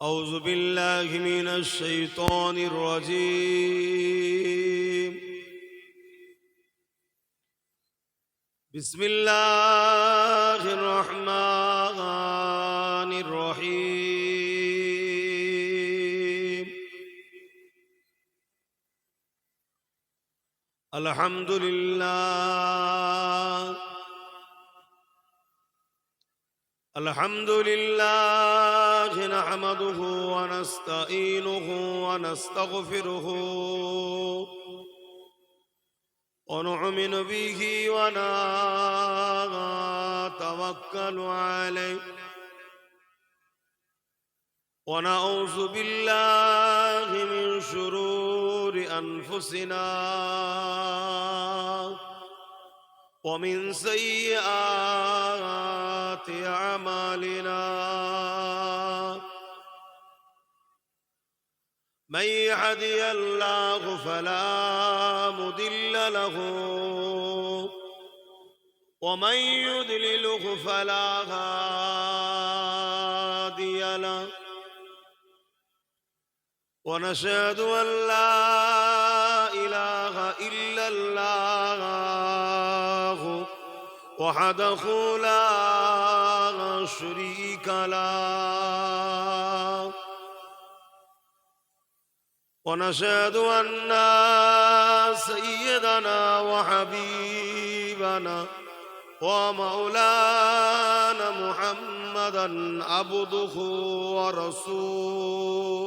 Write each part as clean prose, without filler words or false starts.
أعوذ بالله من الشيطان الرجيم. بسم الله الرحمن الرحيم. الحمد لله نحمده ونستعينه ونستغفره ونؤمن به ونتوكل عليه ونعوذ بالله من شرور أنفسنا ومن سيئات أعمالنا. من يهدي الله فلا مضل له ومن يضلله فلا هادي له. ونشهد أن لا إله إلا الله وحده لا شريك له. ونشهد أن سيدنا وحبيبنا ومولانا محمدا عبده ورسوله.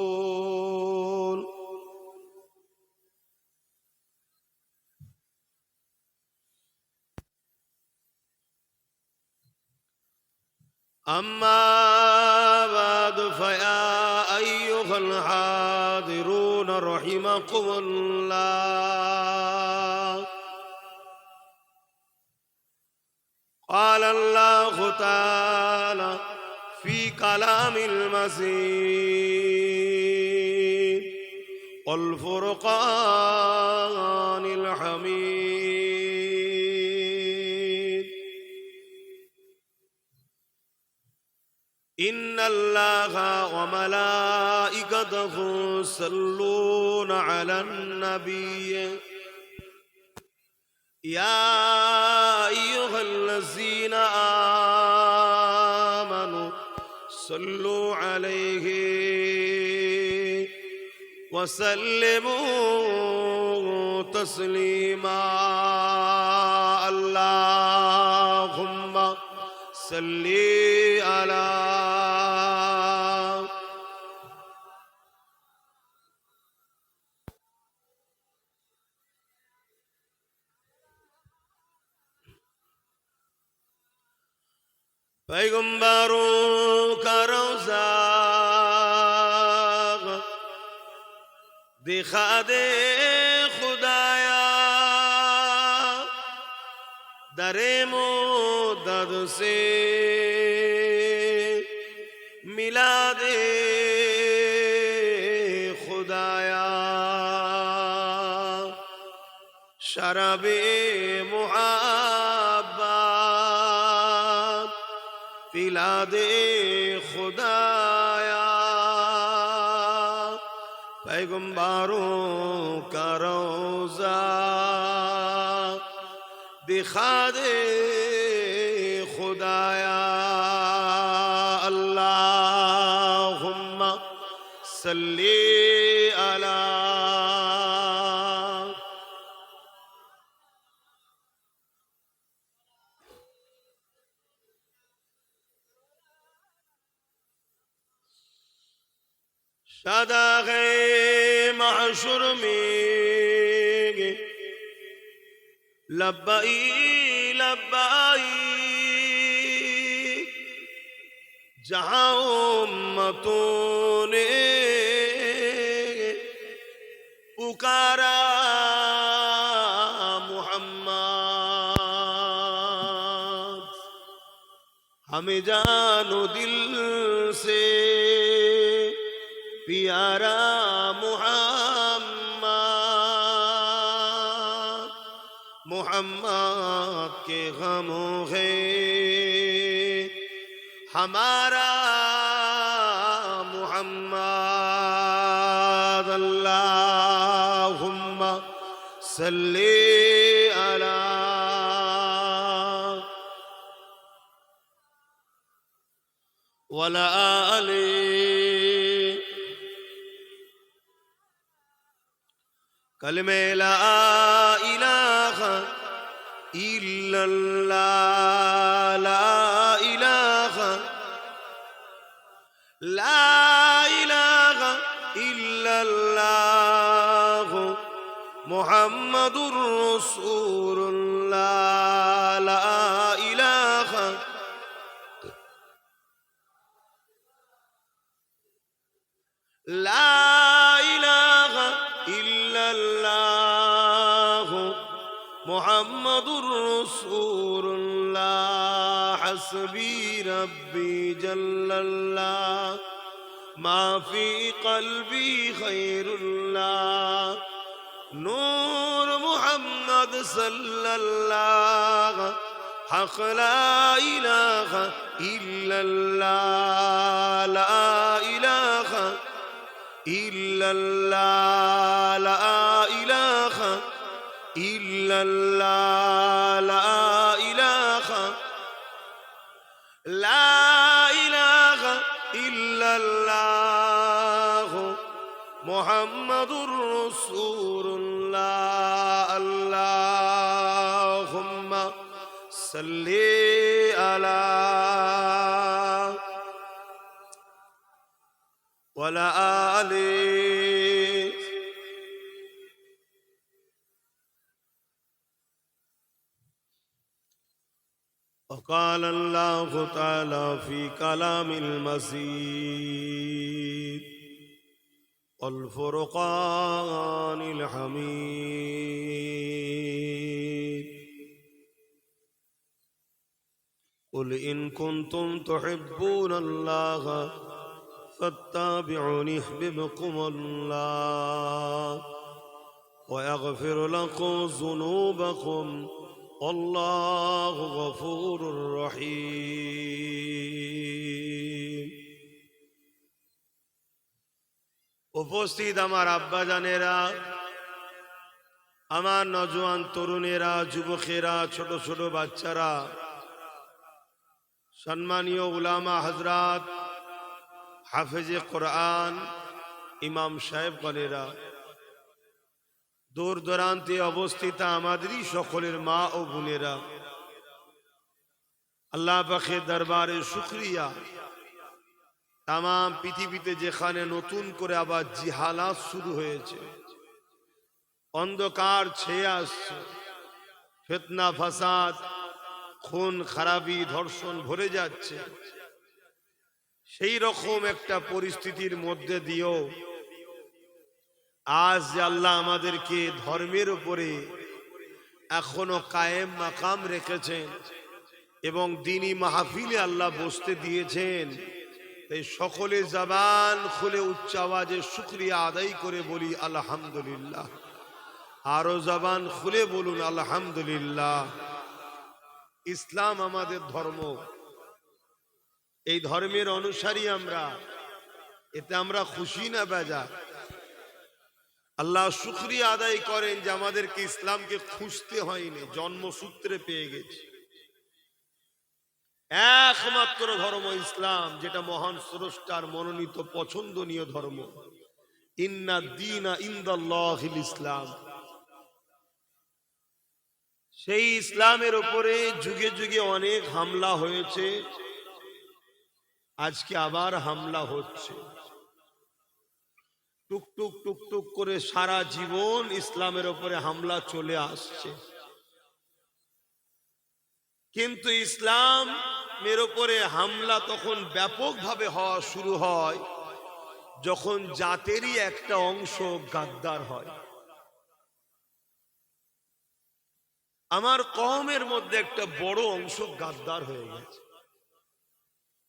أما بعد فيا أيها الحاضرون رحمكم الله. قال الله تعالى في كلام المجيد والفرقان الحميد. إن الله وملائكته يصلون على النبي يا أيها الذين آمنوا صلوا عليه وسلموا تسليما. اللهم صل على पैगंबरों का रोज़ा दिखा दे खुदाया, दरे मुद्दत से मिला दे खुदाया. शराबे मुहब्बत पिला दे खुदाया. पैगंबरों का रोज़ा दिखा दे खुदाया. अल्लाहुम्मा सल्ली अला शादाग़े महशर में लब्बाई लब्बाई जहाँ उम्मतों ने पुकारा मुहम्मद, हमें जानो दिल से प्यारा मुहम्मद. मुहम्मद के गमों है हमारा محمد اللهم صل على وعلى آل کلمہ لا الہ الا اللہ لا الہ الا اللہ محمد رسول اللہ لا الہ لا الہ الا اللہ محمد رسول اللہ حسبی ربی جل اللہ ما فی قلبی خیر اللہ نور محمد صلی اللہ حق لا الہ الا اللہ لا الہ الا اللہ لا الہ الا اللہ لا الہ لا الہ الا اللہ محمد رسول اللہ اللہم صلی علی وعلی آل وقال اللہ تعالی فی کلام المجید والفرقان الحمید قل ان کنتم تحبون اللہ فاتبعوني يحببكم الله ويغفر لكم ذنوبكم والله غفور رحيم উপস্থিত আমার আব্বাজানেরা, আমার নওজোয়ান তরুণেরা, যুবকেরা, ছোট ছোট বাচ্চারা, সম্মানীয় উলামা হযরত, হাফেজে কোরআন, ইমাম সাহেবগণেরা, দূর দূরান্তে অবস্থিত আমাদেরই সকলের মা ও বোনেরা, আল্লাহ পাকের দরবারে শুকরিয়া। তাম পৃথিবীতে যেখানে নতুন করে আবার জিহালাত শুরু হয়েছে, অন্ধকার ছেয়ে আসছে, ফিতনা ফাসাদ, খুন খারাপি, ধর্ষণ ভরে যাচ্ছে, সেই রকম একটা পরিস্থিতির মধ্যে দিয়েও আজ যে আল্লাহ আমাদেরকে ধর্মের উপরে এখনো কায়েম মাকাম রেখেছেন এবং দ্বীনি মাহফিলে আল্লাহ বসতে দিয়েছেন, তাই সকলে জবান খুলে উচ্চ আওয়াজে শুকরিয়া আদায় করে বলি আলহামদুলিল্লাহ। আরো জবান খুলে বলুন আলহামদুলিল্লাহ। ইসলাম আমাদের ধর্ম, এই ধর্মের অনুসারী আমরা, এতে আমরা খুশি না বেজার? আল্লাহ শুকরিয়া আদায় করেন যে আমাদেরকে ইসলামকে খুঁজতে হয়নি, জন্মসূত্রে পেয়ে গেছি। একমাত্র ধর্ম ইসলাম, যেটা মহান স্রষ্টার মনোনীত পছন্দনীয় ধর্ম। ইন্না দীনা ইনদাল্লাহিল ইসলাম। সেই ইসলামের উপরে যুগে যুগে অনেক হামলা হয়েছে, আজকে আবার হামলা হচ্ছে। টুকটুক টুকটুক করে সারা জীবন ইসলামের উপরে হামলা চলে আসছে, কিন্তু ইসলামের উপরে হামলা তখন ব্যাপকভাবে হওয়া শুরু হয় যখন জাতেরই একটা অংশ গাদ্দার হয়। আমার কওমের মধ্যে একটা বড় অংশ গাদ্দার হয়ে গেছে।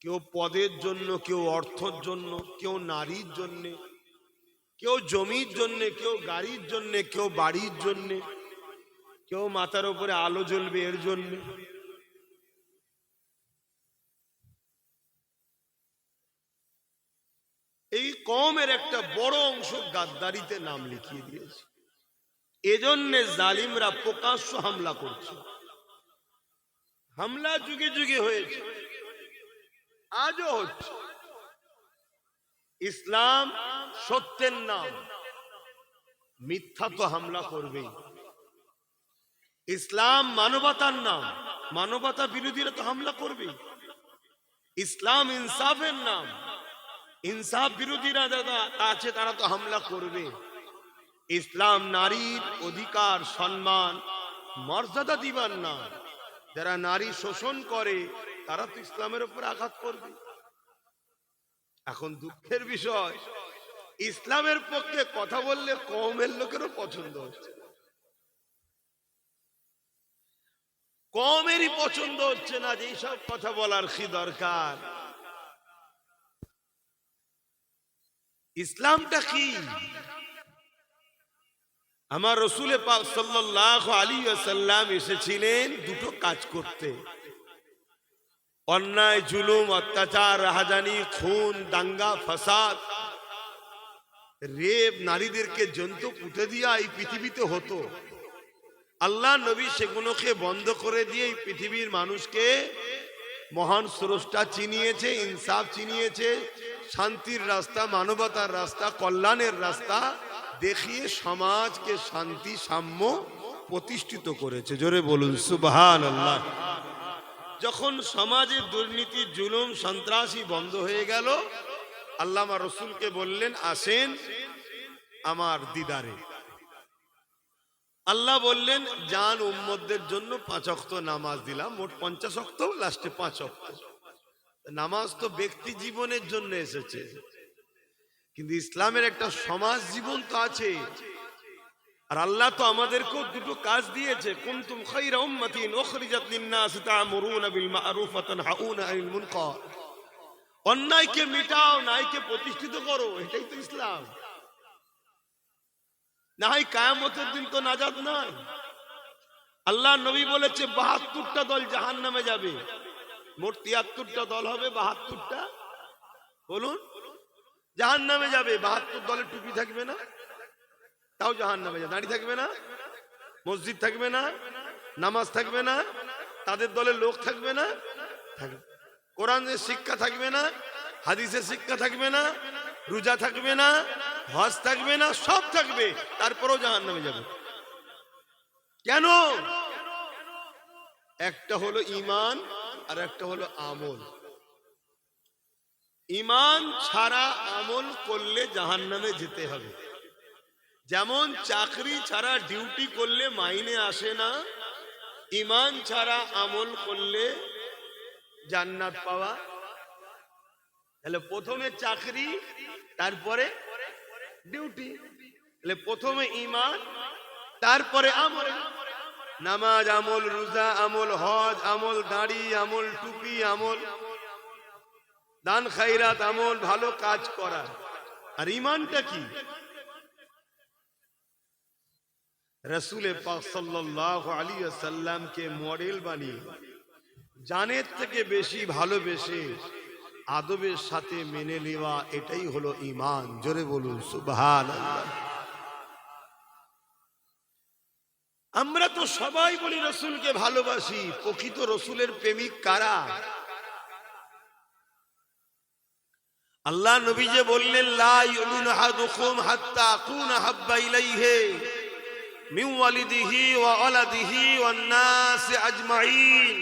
কেউ পদের জন্য, কেউ অর্থের জন্য, কেউ নারীর জন্য, কেউ জমির জন্য, কেউ গাড়ির জন্য, কেউ বাড়ির জন্য, কেউ মাথার উপরে আলো জ্বলবে এর জন্য। এই কওমের একটা বড় অংশ গাদ্দারিতে নাম লিখিয়ে দিয়েছে। এজন্য জালিমরা প্রকাশ্য হামলা করছে। হামলা যুগে যুগে হয়েছে, আজও হচ্ছে। ইসলাম সত্যের নাম, মিথ্যা তো হামলা করবেই। ইসলাম মানবতার নাম, মানবতা বিরোধীরা তো হামলা করবেই। ইসলাম ইনসাফের নাম, ইনসাফ বিরোধীরা যারা আছে তারা তো হামলা করবে। ইসলাম নারীর অধিকার, সম্মান, মর্যাদা দিবার নাম, যারা নারী শোষণ করে তারা তো ইসলামের উপর আঘাত করবে। এখন দুঃখের বিষয়, ইসলামের পক্ষে কথা বললে কওমের লোকেরও পছন্দ হচ্ছে, কওমেরই পছন্দ হচ্ছে না যে এইসব কথা বলার কি দরকার। ইসলামটা কি? আমার রাসূল পাক সাল্লাল্লাহু আলাইহি ওয়াসাল্লাম এসেছিলেন দুটো কাজ করতে: অন্যায়, জুলুম, অত্যাচার, রাহাজানি, খুন, দাঙ্গা, ফাসাদ, রেপ, নারীদেরকে জন্তু পুঁতে দিয়া এই পৃথিবীতে হতো। আল্লাহ নবী সেগুলোকে বন্ধ করে দিয়ে এই পৃথিবীর মানুষকে মহান স্রষ্টা চিনিয়েছে, ইনসাফ চিনিয়েছে, শান্তির রাস্তা, মানবতার রাস্তা, কল্যাণের রাস্তা দেখিয়ে সমাজকে শান্তি, সাম্য প্রতিষ্ঠিত করেছে। জোরে বলুন সুবহানাল্লাহ। যখন সমাজে দুর্নীতি, জুলুম, সন্ত্রাসী বন্ধ হয়ে গেল, আল্লাহ আমার রসুলকে বললেন, আসেন আমার দিদারে। আল্লাহ বললেন, জান উম্মতদের জন্য 5 ওয়াক্ত নামাজ দিলাম, মোট 50 ওয়াক্ত, লাস্টে 5 ওয়াক্ত। নামাজ তো ব্যক্তি জীবনের জন্য এসেছে, কিন্তু ইসলামের একটা সমাজ জীবন তো আছে। আর আল্লাহ তো আমাদেরকেও দুটো কাজ দিয়েছে, কুনতুম খায়রা উম্মাতিন উখরিজাত লিন-নাস তা'মুরুনা বিল মা'রুফ ওয়া তানহাউনা আনিল মুনকার। অন্যায়কে মিটাও, ন্যায়কে প্রতিষ্ঠিত করো, এটাই তো ইসলাম। না হয় কিয়ামতের দিন তো নাজাত নাই। আল্লাহ নবী বলেছে 72টা দল জাহান্নামে যাবে, মোট 73টা দল হবে, 72টা বলুন জাহান্নামে যাবে। 72 দলের টুপি থাকবে না, তাও জাহান্নামে যাবে। দাড়ি থাকবে না, মসজিদ থাকবে না, নামাজ থাকবে না, তাদের দলের লোক থাকবে না, কোরআনের শিক্ষা থাকবে না, হাদিসের শিক্ষা থাকবে না, রোজা থাকবে না, হজ থাকবে না, সব থাকবে, তারপরেও জাহান্নামে যাবে। কেন? একটা হলো ঈমান আর একটা হলো আমল। ঈমান ছাড়া আমল করলে জাহান্নামে যেতে হবে। যেমন চাকরি ছাড়া ডিউটি করলে মাইনে আসে না, ঈমান ছাড়া আমল করলে জান্নাত পাওয়া। তাহলে প্রথমে চাকরি, তারপরে ডিউটি। তাহলে প্রথমে ঈমান, তারপরে আমল। নামাজ আমল, রোজা আমল, হজ আমল, দাড়ি আমল, টুপি আমল, দান খায়রাত আমল, ভালো কাজ করা। আর ঈমানটা কি? রাসূল পাক সাল্লাল্লাহু আলাইহি ওয়াসাল্লামকে মডেল বানিয়ে জানের থেকে বেশি ভালোবেসে আদবের সাথে মেনে নেওয়া, এটাই হলো ঈমান। জোরে বলুন সুবহানাল্লাহ। আমরা তো সবাই বলি রাসূলকে ভালোবাসি, প্রকৃত রাসূলের প্রেমিক কারা? আল্লাহ নবী যে বললেন, লা ইউমিনু আহাদুকুম হাত্তা আকুনা হাব্বা ইলাইহি মিন ওয়ালিদিহি ওয়া ওয়ালাদিহি ওয়ান নাস আজমাইন।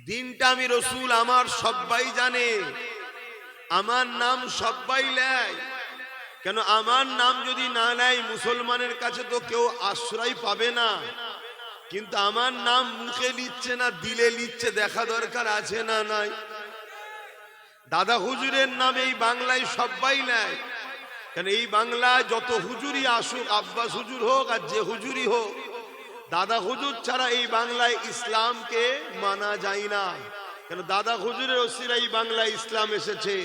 দিনটা আমি রাসূল, আমার সবাই জানে, আমার নাম সবাই নেয়। কেন? আমার নাম যদি না নেয়, মুসলমানের কাছে তো কেউ আশ্রয় পাবে না। কিন্তু আমার নাম মুখে নিচ্ছে না, দিলে নিচ্ছে, দেখা দরকার আছে না নাই? দাদা হুজুরের নাম এই বাংলায় সবাই নেয়। কেন? এই বাংলায় যত হুজুরি আসুক, আব্বাস হুজুর হোক আর যে হুজুরি হোক, দাদা হুজুর ছাড়া এই বাংলায় ইসলামকে মানা যায় না। কেন? দাদা হুজুরের ওসিলা এই বাংলায় ইসলাম এসেছে।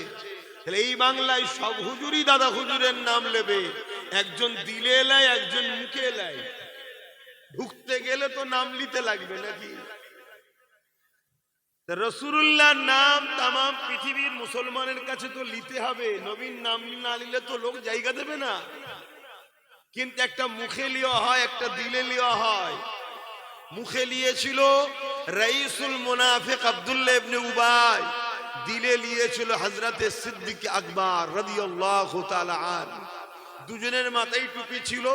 তাহলে এই বাংলায় সব হুজুরই দাদা হুজুরের নাম নেবে, একজন দিলে এলায়, একজন মুখে এলায়। ঢুকতে গেলে তো নাম নিতে লাগবে নাকি? রসুলুল্লাহর নাম তামাম পৃথিবীর মুসলমানের কাছে তো নিতে হবে, নবীর নাম না নিলে তো লোক জায়গা দেবে না। কিন্তু একটা মুখে লিয়া হয়, একটা দিলে লিয়া হয়। মুখে লিয়েছিল রাইসুল মুনাফিক আব্দুল্লাহ ইবনে উবাই, দিলে লিয়েছিল হযরতে সিদ্দিক আকবর রাদিয়াল্লাহু তাআলা আনহু। দুজনের মাথায় টুপি ছিল,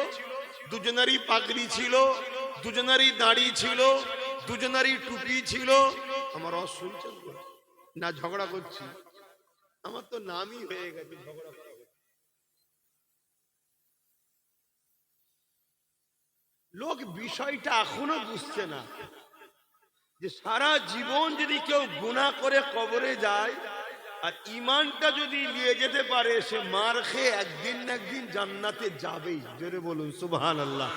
দুজনেরই পাগড়ি ছিল, দুজনেরই দাড়ি ছিল, দুজনেরই টুপি ছিল। আমার শুনছেন না? ঝগড়া করছি, আমার তো নামই হয়ে গেছে ঝগড়া করা। লোক বিষয়টা এখনো বুঝছে না যে সারা জীবন যদি কেউ গুনাহ করে কবরে যায় আর ইমানটা যদি নিয়ে যেতে পারে, সে মার খেয়ে একদিন না একদিন জান্নাতে যাবেই। জোরে বলুন সুবহানাল্লাহ।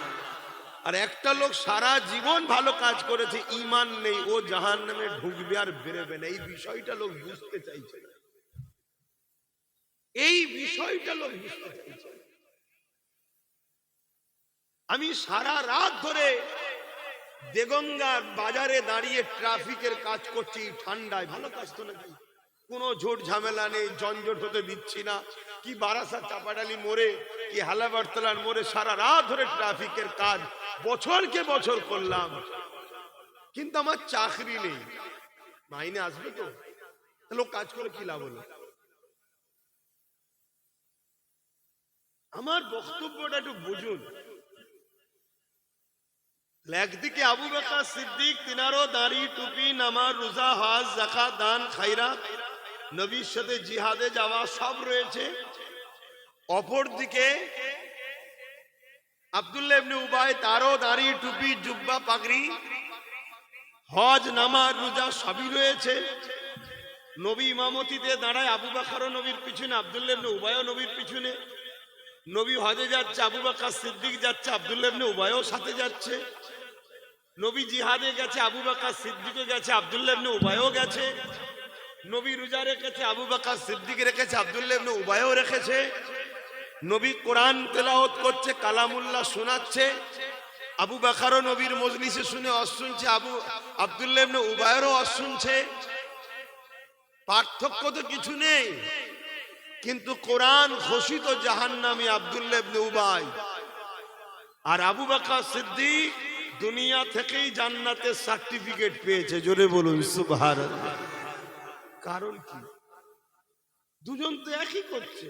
আর একটা লোক সারা জীবন ভালো কাজ করেছে, ইমান নেই, ও জাহান্নামে ঢুকবে আর বেরোবে না। এই বিষয়টা লোক বুঝতে চাইছে না, এই বিষয়টা লোক বুঝতে চাইছে না। আমি সারা রাত ধরে দেগঙ্গার বাজারে দাঁড়িয়ে ট্রাফিকের কাজ করছি, ঠান্ডায়। ভালো কাজ তো নাকি, কোনো ঝোট ঝামেলা নেই, জঞ্জট হতে দিচ্ছি না। কি বারাসা চাপাডালি মোড়ে, কি হালাবারতলার মোড়ে সারা রাত ধরে ট্রাফিকের কাজ বছরকে বছর করলাম, কিন্তু আমার চাকরি নেই। মাইনে আসবে তো, লোক কাজ করে কি লাভ হলো? আমার বক্তব্যটা একটু বুঝুন। একদিকে আবু বকর সিদ্দিক, তিনারও দাড়ি টুপি, নামাজ রোজা হজ যাকাত দান খায়রাত, নবীর সাথে জিহাদে যাওয়া সব রয়েছে। অপরদিকে আব্দুল্লাহ ইবনে উবাই, তারও দাড়ি টুপি জুব্বা পাগড়ি, হজ নামাজ রোজা সবই রয়েছে। নবী ইমামতিতে দাঁড়ায়, আবু বকরও নবীর পিছনে, আব্দুল্লাহ ইবনে উবাইও নবীর পিছনে। নবী হজে যাচ্ছে, আবু বকর সিদ্দিক যাচ্ছে, আব্দুল্লাহ ইবনে উবাইও সাথে যাচ্ছে। নবী জিহাদে গেছে, আবু বকর সিদ্দিকও গেছে, আব্দুল্লাহ ইবনে উবাইও গেছে। নবী রোজা রেখেছে, আবু বকর সিদ্দিক রেখেছে, আব্দুল্লাহ ইবনে উবাইও রেখেছে। নবী কোরআন তেলাওয়াত করছে, কালামুল্লাহ শোনাচ্ছে, আবু বকরও নবীর মজলিসে শুনে ওয়াজ শুনছে, আব্দুল্লাহ ইবনে উবাইয়েরও ওয়াজ শুনছে। পার্থক্য তো কিছু নেই, কিন্তু কোরআন ঘোষিত জাহান্নামী আব্দুল্লাহ ইবনে উবাই, আর আবু বকর সিদ্দিক দুনিয়া থেকেই জান্নাতের সার্টিফিকেট পেয়েছে। জোরে বলুন সুবহানাল্লাহ। কারণ কি? দুজন তো একই করছে।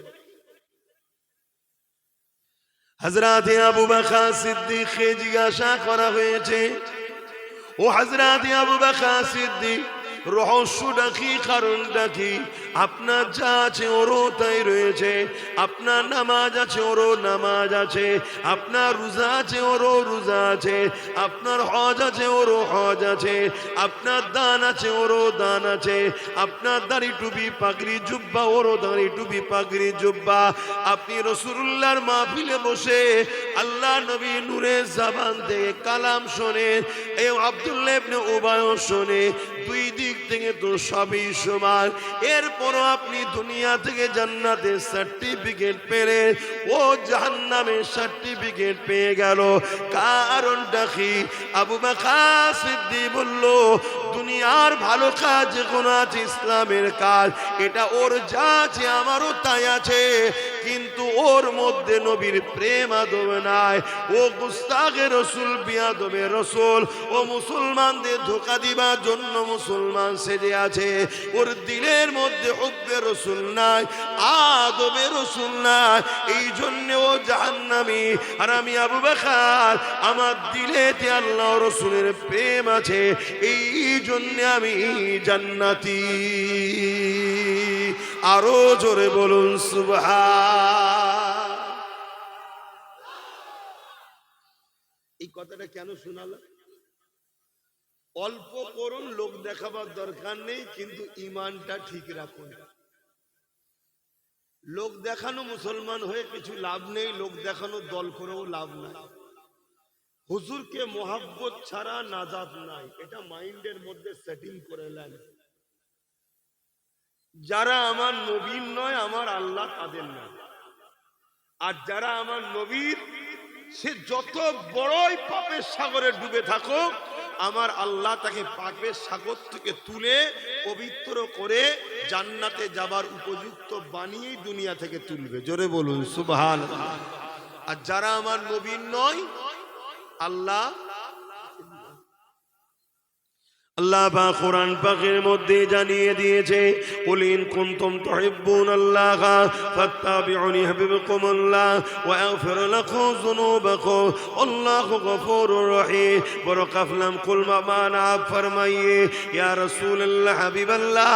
হযরত আবু বকর সিদ্দিককে জিজ্ঞাসা করা হয়েছে, ও হযরত আবু বকর সিদ্দিক, রহস্যটা কি, কারণটা কি? আপনার যা আছে ওরও তাই রয়েছে, আপনার নামাজ আছে ওরও নামাজ আছে, আপনার রোজা আছে ওরও রোজা আছে, আপনার হজ আছে ওরও হজ আছে, আপনার দান আছে ওরও দান আছে, আপনার দাড়ি টুপি পাগড়ি জুব্বা ওরও দাড়ি টুপি পাগড়ি জুব্বা। আপনি রাসূলুল্লাহর মাহফিলে বসে আল্লাহ নবী নূরের জবান থেকে কালাম শোনেন, এই আব্দুল্লাহ ইবনে উবাইও শোনে, দুই দিক থেকে তো সবই সমান। এরপরও আপনি দুনিয়া থেকে জান্নাতের সার্টিফিকেট পেলেন, ও জাহান্নামের সার্টিফিকেট পেয়ে গেল। কারণটা কি? আবু বকর সিদ্দিক বলল, দুনিয়ার ভালো কাজ যেগুলো আছে, ইসলামের কাজ, এটা ওর যা আছে আমারও তাই আছে, কিন্তু ওর মধ্যে নবীর প্রেম আদব নাই। ও গুস্তাখে রসুল, বিয়াদবে রসুল, ও মুসলমানদের ধোঁকা দিবার জন্য মুসলমান সেজে আছে। ওর দিলের মধ্যে হুব্বে রসুল নাই, আদবে রসুল নাই, এই জন্য ও জাহান্নামী। আর আমি আবু বকর, আমার দিলেতে আল্লাহ রসুলের প্রেম আছে, এই জন্য আমি জান্নাতি। আরো জোরে বলুন সুবহান। এই কথাটা কেন শোনালো? অল্প করুন, লোক দেখাবার দরকার নেই, কিন্তু ইমানটা ঠিক রাখুন। লোক দেখানো মুসলমান হয়ে কিছু লাভ নেই, লোক দেখানো দল করেও লাভ নাই। হুজুরকে মোহাব্বত ছাড়া নাজাত নাই, এটা মাইন্ডের মধ্যে সেটিং করে নেন। যারা আমার নবীর নয়, আমার আল্লাহ তাদের নয়। আর যারা আমার নবীর, সে যত বড়ই পাপের সাগরে ডুবে থাকুক, আমার আল্লাহ তাকে পাপের সাগর থেকে তুলে পবিত্র করে জান্নাতে যাবার উপযুক্ত বানিয়েই দুনিয়া থেকে তুলবে। জোরে বলুন সুবহানাল্লাহ। আর যারা আমার নবীর নয়, আল্লাহ পাক কোরআন পাকের মধ্যে জানিয়ে দিয়েছে, কুল ইন কুনতুম তুহিব্বুনাল্লাহ ফাত্তাবিউনি ইউহিব্বুকুমুল্লাহ ওয়া ইয়াগফির লাকুম যুনুবাকুম আল্লাহু গফুরুর রহিম। বড় কাফলাম কুল মানা ফরমাইয়ে ইয়া রাসূলুল্লাহ হাবিবাল্লাহ,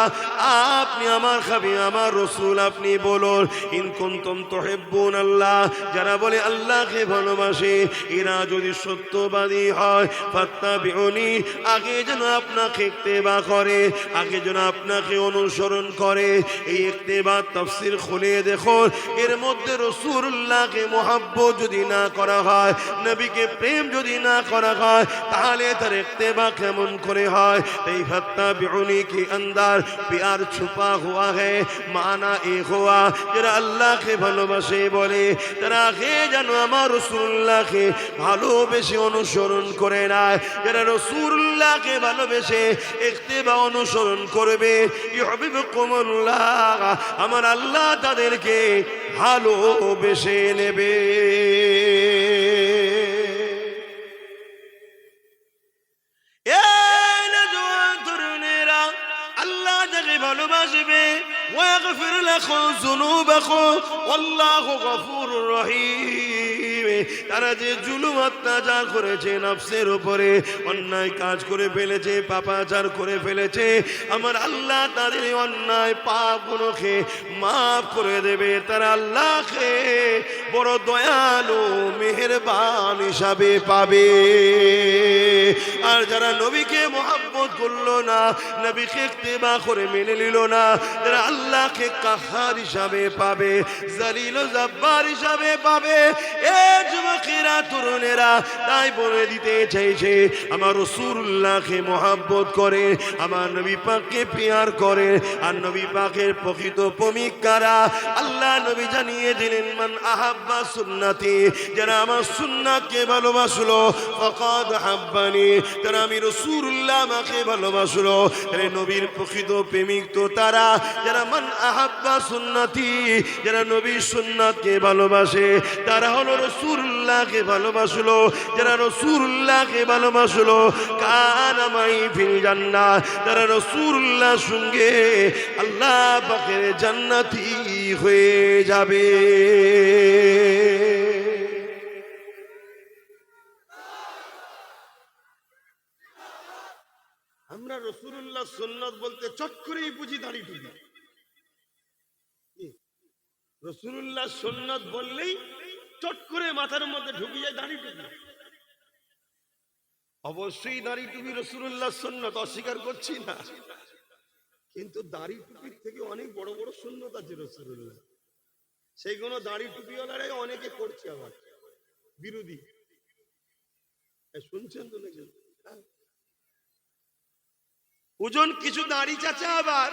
আপনি আমার হাবিব আমার রাসূল, আপনি বলুন ইন কুনতুম তুহিব্বুনাল্লাহ, যারা বলে আল্লাহকে ভালোবাসে এরা যদি সত্যবাদী হয়, ফাত্তাবিউনি, আগে যেন আপনাকে ইত্তেবা করে, আগে যেন আপনাকে অনুসরণ করে। এই ইত্তেবা তাফসীর খুলে দেখুন, এর মধ্যে রাসূলুল্লাহকে মুহাব্বত যদি না করা হয়, নবীকে প্রেম যদি না করা হয়, তাহলে তার ইত্তেবা কেমন করে হয়? এই ফাত্তাবিউনি के अंदर प्यार छुपा हुआ है, माना एक हुआ যারা আল্লাহকে ভালোবাসে বলে তারা আগে যেন আমার রাসূলুল্লাহকে ভালোবেসে অনুসরণ করে নেয়। যারা রাসূলুল্লাহকে ভালোবেসে ইত্তেবা অনুসরণ করবে, ইউহিব্বুকুমুল্লাহ, আমার আল্লাহ তাদেরকে ভালোবেসে নেবে। আল্লাহ যাকে ভালোবাসবে, ওয়াগফির লাকুম যুনুবাকুম আল্লাহু গফুরুর রহিম। তারা যে জুলুম অত্যাচার করেছে, নফসের উপরে অন্যায় কাজ করে ফেলেছে, পাপাচার করে ফেলেছে, আমার আল্লাহ তাদের অন্যায় পাপগুলোকে মাফ করে দেবে। তারা আল্লাহকে বড় দয়ালু মেহেরবান হিসাবে পাবে। আর যারা নবীকে মুহাব্বত করলো না, নবীকে ইত্তেবা করে মেনে নিল না, যারা আল্লাহকে কাহার হিসাবে পাবে, জালিল ও জব্বার হিসাবে পাবে। এ যুবকেরা, তরুণেরা, তাই বলে দিতে চাইছে, আমার রাসূলুল্লাহকে মুহাব্বত করে, আমার নবী পাককে প্যার করে। আর নবী পাকের প্রকৃত প্রেমিক কারা? আল্লাহ নবী জানিয়ে দিলেন, মান আহাব্বা সুন্নতি, যারা আমার সুন্নাতকে ভালোবাসলো, ফাকাদ হাব্বানি, তারা আমি রাসূলুল্লাহ আমাকে ভালোবাসলো। আরে নবীর প্রকৃত প্রেমিক তো তারা যারা মান আহাব্বা সুন্নতি, যারা নবীর সুন্নাতকে ভালোবাসে, তারা হলো রাসূলুল্লাহকে ভালোবাসলো। যারা রাসূলুল্লাহকে ভালোবাসলো, কানা মাই ফিল জান্নাহ, তারা রাসূলুল্লাহর সঙ্গে আল্লাহ পাকের জান্নাতি হয়ে যাবে। আমরা রাসূলুল্লাহ সুন্নাত বলতে চট করেই বুঝি দাড়ি টুপি। রাসূলুল্লাহ সুন্নাত বললেই চট করে মাথার মধ্যে ঢুকে যায় দাড়ি টুপি। অবশ্যই দাড়ি টুপি রাসূলুল্লাহ সুন্নাত, অস্বীকার করছি না, কিন্তু দাড়ি টুপির থেকে অনেক বড় বড় সুন্নাত আছে রাসূলুল্লাহ। সেইগুলো দাড়ি টুপিওয়ালারাই অনেকে করছে, আবার বিরোধী। শুনছেন তো নাকি? ওজন কিছু দাড়ি চাচা আবার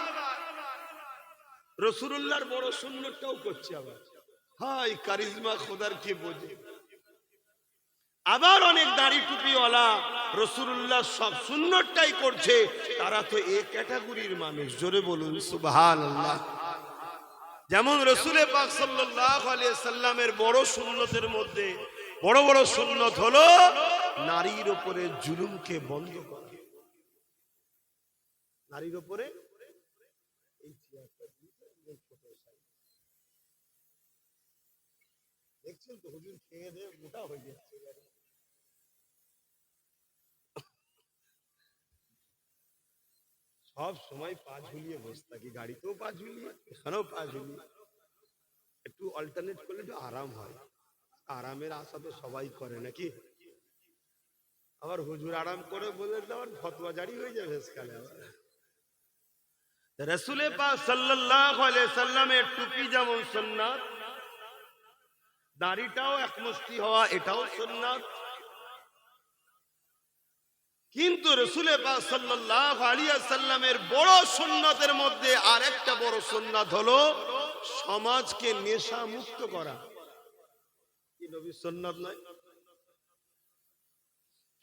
রাসূলুল্লাহর বড় সুন্নতটাও করছে। আবার হাই কারিজমা খোদার কে বোঝে। আবার অনেক দাড়ি টুপিওয়ালা রাসূলুল্লাহ সব সুন্নতটাই করছে, তারা তো এই ক্যাটাগরির মানুষ। জোরে বলুন সুবহানাল্লাহ। যেমন রাসূল পাক সাল্লাল্লাহু আলাইহি সাল্লামের বড় সুন্নতের মধ্যে বড় বড় সুন্নত হলো নারীর উপরে জুলুমকে বন্ধ করা। নারীর উপরে এই দেখছেন তো, হুজুর খেয়ে দিয়ে মোটা হয়ে যাচ্ছে। সব সময় পা ঝুলিয়ে বসে থাকি, গাড়িতেও পা ঝুলিয়ে, এখানেও পা ঝুলিয়ে। একটু অল্টারনেট করলে একটু আরাম হয়। আরামের আশা তো সবাই করে নাকি? আবার হুজুর আরাম করে বলে আবার ফতোয়া জারি হয়ে যাবে শেষকালে। রাসূল পাক সাল্লাল্লাহু আলাইহি সাল্লামের টুপি যেমন সুন্নাত, দাড়িটাও একমুষ্টি হওয়া এটাও সুন্নাত। কিন্তু রাসূল পাক সাল্লাল্লাহু আলাইহি সাল্লামের বড় সুন্নাতের মধ্যে আরেকটা বড় সুন্নাত হলো সমাজকে নেশা মুক্ত করা। কি নবীর সুন্নাত নয়?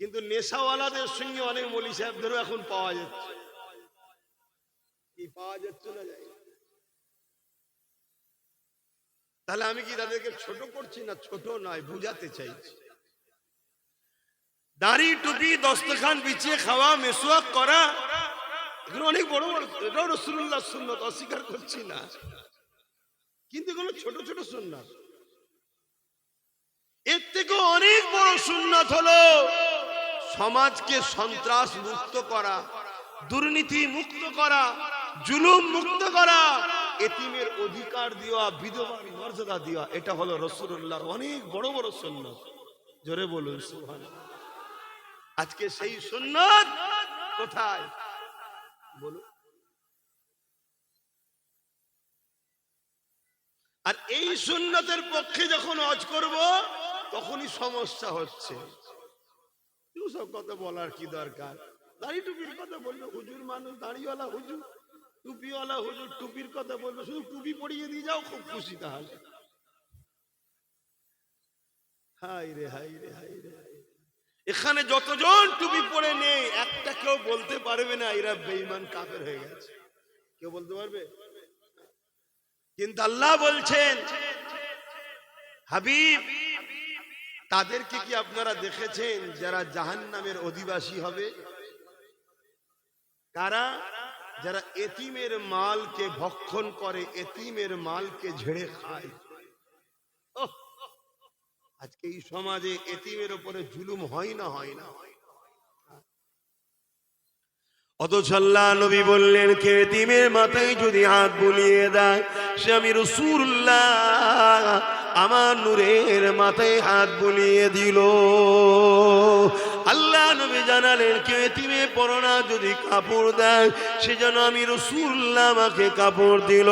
কিন্তু নেশাওয়ালাদের সঙ্গে অনেক মৌলী সাহেবদেরও এখন পাওয়া যাচ্ছে। কি পাওয়া যাচ্ছে না যায়? তাহলে আমি কি তাদেরকে ছোট করছি? না, ছোট নয়, বুঝাতে চাইছি। দাড়ি টুপি দস্তখান বিছিয়ে খাওয়া, মেসওয়াক করা, এগুলো অনেক বড় বড়, এটাও রাসূলুল্লাহর সুন্নাত, অস্বীকার করছি না, কিন্তু এগুলো ছোট ছোট সুন্নাত। এর থেকে অনেক বড় সুন্নাত হলো সমাজকে সন্ত্রাস মুক্ত করা, দুর্নীতি মুক্ত করা, জুলুম মুক্ত করা, এতিমের অধিকার দেওয়া, বিধবার মর্যাদা দেওয়া। এটা হলো রাসূলুল্লাহর অনেক বড় বড় সুন্নাত। জোরে বলুন সুবহানাল্লাহ। আজকে সেই সুন্নাত কোথায় বলুন? আর এই সুন্নাতের পক্ষে যখন হজ করব তখনই সমস্যা হচ্ছে। সব কথা বলার কি দরকার? দাড়ি টুপির কথা বলবে হুজুর, মানুষ দাড়িওয়ালা হুজুর, টুপিওয়ালা হুজুর টুপির কথা বলবে, শুধু টুপি পরিয়ে দিয়ে যাও, খুব খুশি। তাহলে হাই রে হাই রে হাই রে, এখানে যতজন টুপি পরে নেই একটা কেউ বলতে পারবে না এরা বেঈমান কাফের হয়ে গেছে। কেউ বলতে পারবে? কিন্তু আল্লাহ বলছেন, হাবিব, তাদেরকে কি আপনারা দেখেছেন যারা জাহান্নামের অধিবাসী হবে? কারা? যারা এতিমের মালকে ভক্ষণ করে, এতিমের মালকে ঝেড়ে খায়। আজকে এই সমাজে এতিমের উপরে জুলুম হয় না? হয় না? অথচ আল্লাহ নবী বললেন, কে এতিমের মাথায় যদি হাত বুলিয়ে দেয় সে আমি রাসূলুল্লাহ আমার নূরের মাথায় হাত বুলিয়ে দিল। আল্লাহ নবী জানালেন, কে এতিমে পরনা যদি কাপড় দেয় সে যেন আমি রাসূলুল্লাহ আমাকে কাপড় দিল।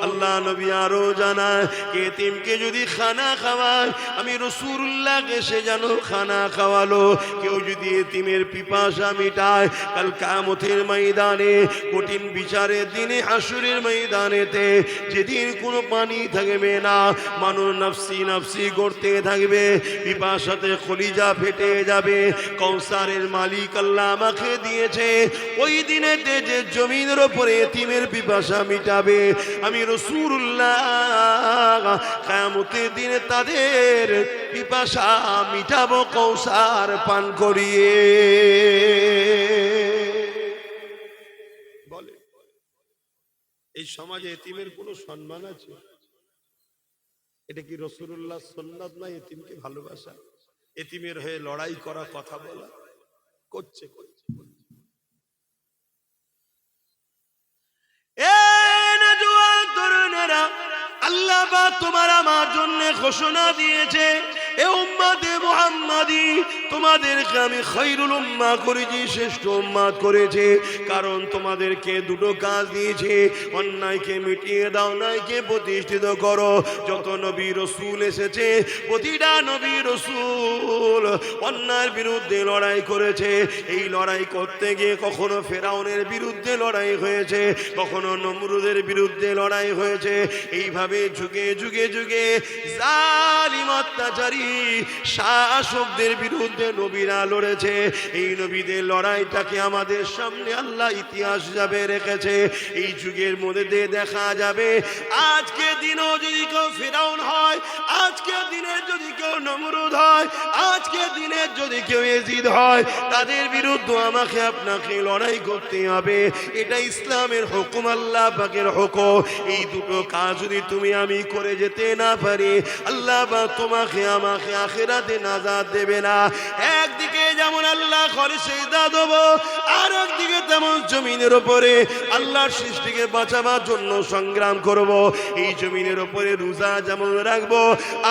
আল্লাহ নবী আরো জানায়, কে এতিমকে যদি খানা খাওয়ায় আমি রাসূলুল্লাহকে সে যেন খানা খাওয়ালো। কেউ যদি এতিমের পিপাসা মিটায় কাল কিয়ামতের ময়দানে, কঠিন বিচারের দিনে, হাসরের ময়দানেতে, যেদিন কোনো পানি থাকবে না, মানুষ নাফসি নাফসি করতে থাকবে, পিপাসাতে কলিজা ফেটে যাবে, কৌসারের মালিক আল্লাহ আমাকে দিয়েছে, ওই দিনে যে জমিনের উপরে এতিমের পিপাসা মিটাবে আমি রাসূলুল্লাহ কিয়ামতের দিনে তাদের পিপাসা মিটাবো কৌসার পান করিয়ে। বলে এই সমাজে এতিমের কোনো সম্মান আছে? এটা কি রাসূলুল্লাহ সুন্নাত না? এতিমকে ভালোবাসা, এতিমের হয়ে লড়াই করা, কথা বলা, করছে। আল্লাহ পাক তোমার আমার জন্য ঘোষণা দিয়েছে, এ উম্মতে মুহাম্মাদি, তোমাদেরকে আমি খায়রুল উম্মাহ করেছি, শ্রেষ্ঠ উম্মাত করেছে। কারণ তোমাদেরকে দুটো কাজ দিয়েছে, অন্যায়কে মিটিয়ে দাও, ন্যায়কে প্রতিষ্ঠিত করো। যত নবী রাসূল এসেছে প্রতিটা নবী রাসূল অন্যায়ের বিরুদ্ধে লড়াই করেছে। এই লড়াই করতে গিয়ে কখনো ফেরাউনের বিরুদ্ধে লড়াই হয়েছে, কখনো নমরুদের বিরুদ্ধে লড়াই হয়েছে। এইভাবে যুগে যুগে যুগে জালিম অত্যাচারী শাসকদের বিরুদ্ধে নবীরা লড়েছে। এই নবীদের লড়াইটাকে আমাদের সামনে আল্লাহ ইতিহাস যাবে রেখেছে। এই যুগের মধ্যে দিয়ে দেখা যাবে, আজকে দিনও যদি কেউ ফেরাউন হয়, আজকে দিনের যদি কেউ নমরুদ হয়, আজকে দিনের যদি কেউ ইয়াজিদ হয়, তাদের বিরুদ্ধে আমাকে আপনাকে লড়াই করতে হবে। এটা ইসলামের হুকুম, আল্লাহ পাকের হুকুম। এই দুটো কাজ যদি তুমি আমি করে যেতে না পারি, আল্লাহ পাক তোমাকে আমাকে আখিরাতে নাজাত দেবে না। একদিকে যেমন আল্লাহ ঘরে সেজদা দেব, আর একদিকে তেমন জমিনের উপরে আল্লাহর সৃষ্টিকে বাঁচাবার জন্য সংগ্রাম করব। এই জমিনের উপরে রোজা যেমন রাখবো,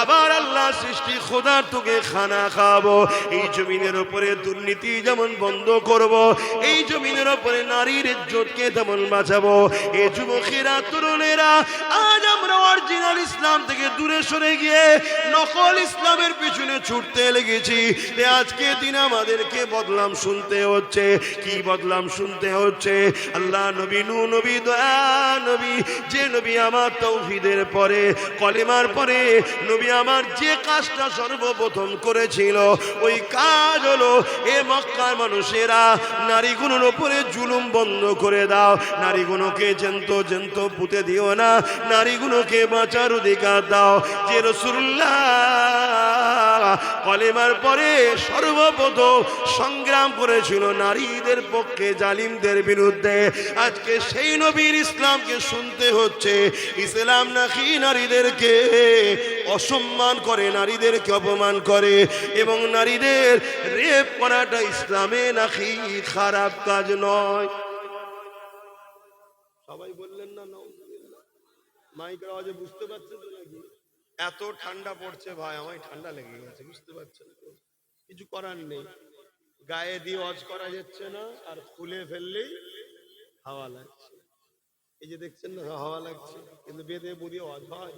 আবার আল্লাহ সৃষ্টি খোদার তোকে খানা খাওয়াবো। এই জমিনের উপরে দুর্নীতি যেমন বন্ধ করব, এই জমিনের উপরে নারীর ইজ্জতকে তেমন বাঁচাবো। এই যুবকেরা, তরুণেরা, আজ আমরা অরিজিনাল ইসলাম থেকে দূরে সরে গিয়ে নকল ইসলামের পিছনে ছুটতে লেগেছি। আজকে দিন আমাদেরকে বদলাম শুনতে হচ্ছে। কি বদলাম শুনতে হচ্ছে? আল্লাহ নবী, নূহ নবী, দয়া নবী, যে নবী আমার তাওহীদের পরে, কলেমার পরে নবী আমার যে কাজটা সর্বপ্রথম করেছিল, ওই কাজ হলো, এ মক্কার মানুষেরা, নারীগুলোর উপরে জুলুম বন্ধ করে দাও, নারীগুলোকে জ্যান্ত জ্যান্ত পুঁতে দিও না, নারীগুলোকে বাঁচার অধিকার দাও। যে রাসূলুল্লাহ কলেমার পরে সর্বপ্রথম সংগ্রাম করেছিল নারীদের পক্ষে, জালিমদের বিরুদ্ধে, আজকে সেই নবীর ইসলামকে শুনতে হচ্ছে। ইসলাম নাকি নারীদেরকে অসম্মান করে, নারীদেরকে অপমান করে, এবং নারীদের রেপ করাটা ইসলামে নাকি খারাপ কাজ নয়। সবাই বললেন না নাউজুবিল্লাহ? মাইকের আওয়াজে বুঝতে পারছেন তো নাকি? এত ঠান্ডা পড়ছে ভাই, আমায় ঠান্ডা লেগে গেছে, বুঝতে পারছেন তো? কিছু করার নেই, গায়ে দিয়ে ওয়াজ করা যাচ্ছে না, আর খুলে ফেললেই হাওয়া লাগছে। এই যে দেখছেন না, হাওয়া লাগছে, কিন্তু বেঁধে বুড়িয়ে ওয়াজ হয়।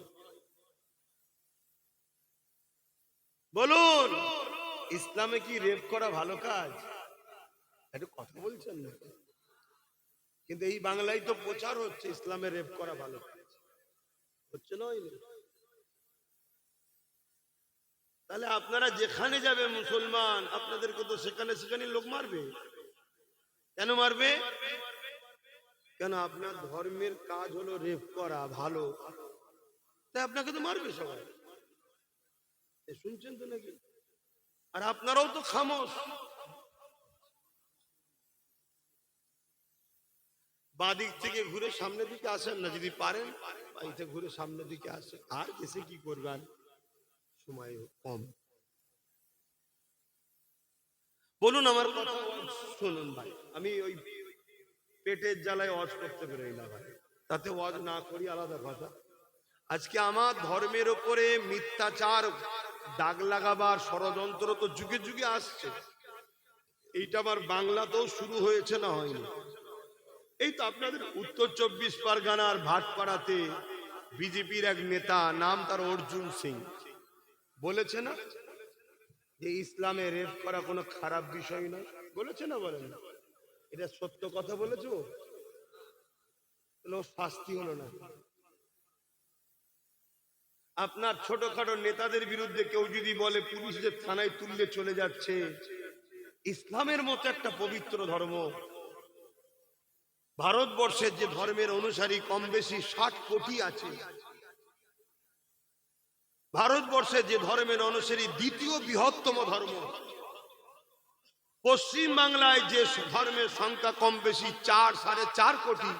বলুন, ইসলামে কি রেপ করা ভালো কাজ? একটু কথা বলছেন না? কিন্তু এই বাংলায় তো প্রচার হচ্ছে ইসলামে রেপ করা ভালো কাজ, হচ্ছে না? তাহলে আপনারা যেখানে যাবে মুসলমান, আপনাদেরকে তো সেখানে সেখানে লোক মারবে। কেন মারবে? কেন? আপনার ধর্মের কাজ হলো রেপ করা ভালো, তাই আপনাকে তো মারবে সবাই। শুনছেন তো নাকি? আর আপনারাও তো খামোশ। বাদিক থেকে ঘুরে সামনের দিকে আসেন না, যদি পারেন বাড়িতে ঘুরে সামনের দিকে আসেন। আর এসে কি করবেন, সময় কম। বলুন আমার কথা শুনুন ভাই, আমি ওই পেটের জ্বালায় ওয়াজ করতে পারি না ভাই, তাতে ওয়াজ না করি আলাদা কথা। আজকে আমার ধর্মের উপরে মিথ্যাচার দাগ লাগাবার ষড়যন্ত্র তো যুগে যুগে আসছে। এইটা আমার বাংলাতেও শুরু হয়েছে, না হয়নি? এই তো আপনাদের উত্তর 24 পরগনার ভাটপাড়াতে বিজেপির এক নেতা, নাম তার অর্জুন সিং, বলেছে না যে ইসলামে রেপ করা কোনো খারাপ বিষয় নয়? বলেছে না? বলেন না? এটা সত্য কথা বলেছো? শাস্তি হলো না? আপনার ছোটখাটো নেতাদের বিরুদ্ধে কেউ যদি বলে পুলিশের থানায় তুললে চলে যাচ্ছে, ইসলামের মতো একটা পবিত্র ধর্ম, ভারতবর্ষের যে ধর্মের অনুসারী কম বেশি 60 কোটি আছে, ভারতবর্ষের যে ধর্মের অনুসারী দ্বিতীয় বৃহত্তম ধর্ম, পশ্চিম বাংলায় যে ধর্মের সংখ্যা কম বেশি 4-4.5 কোটি,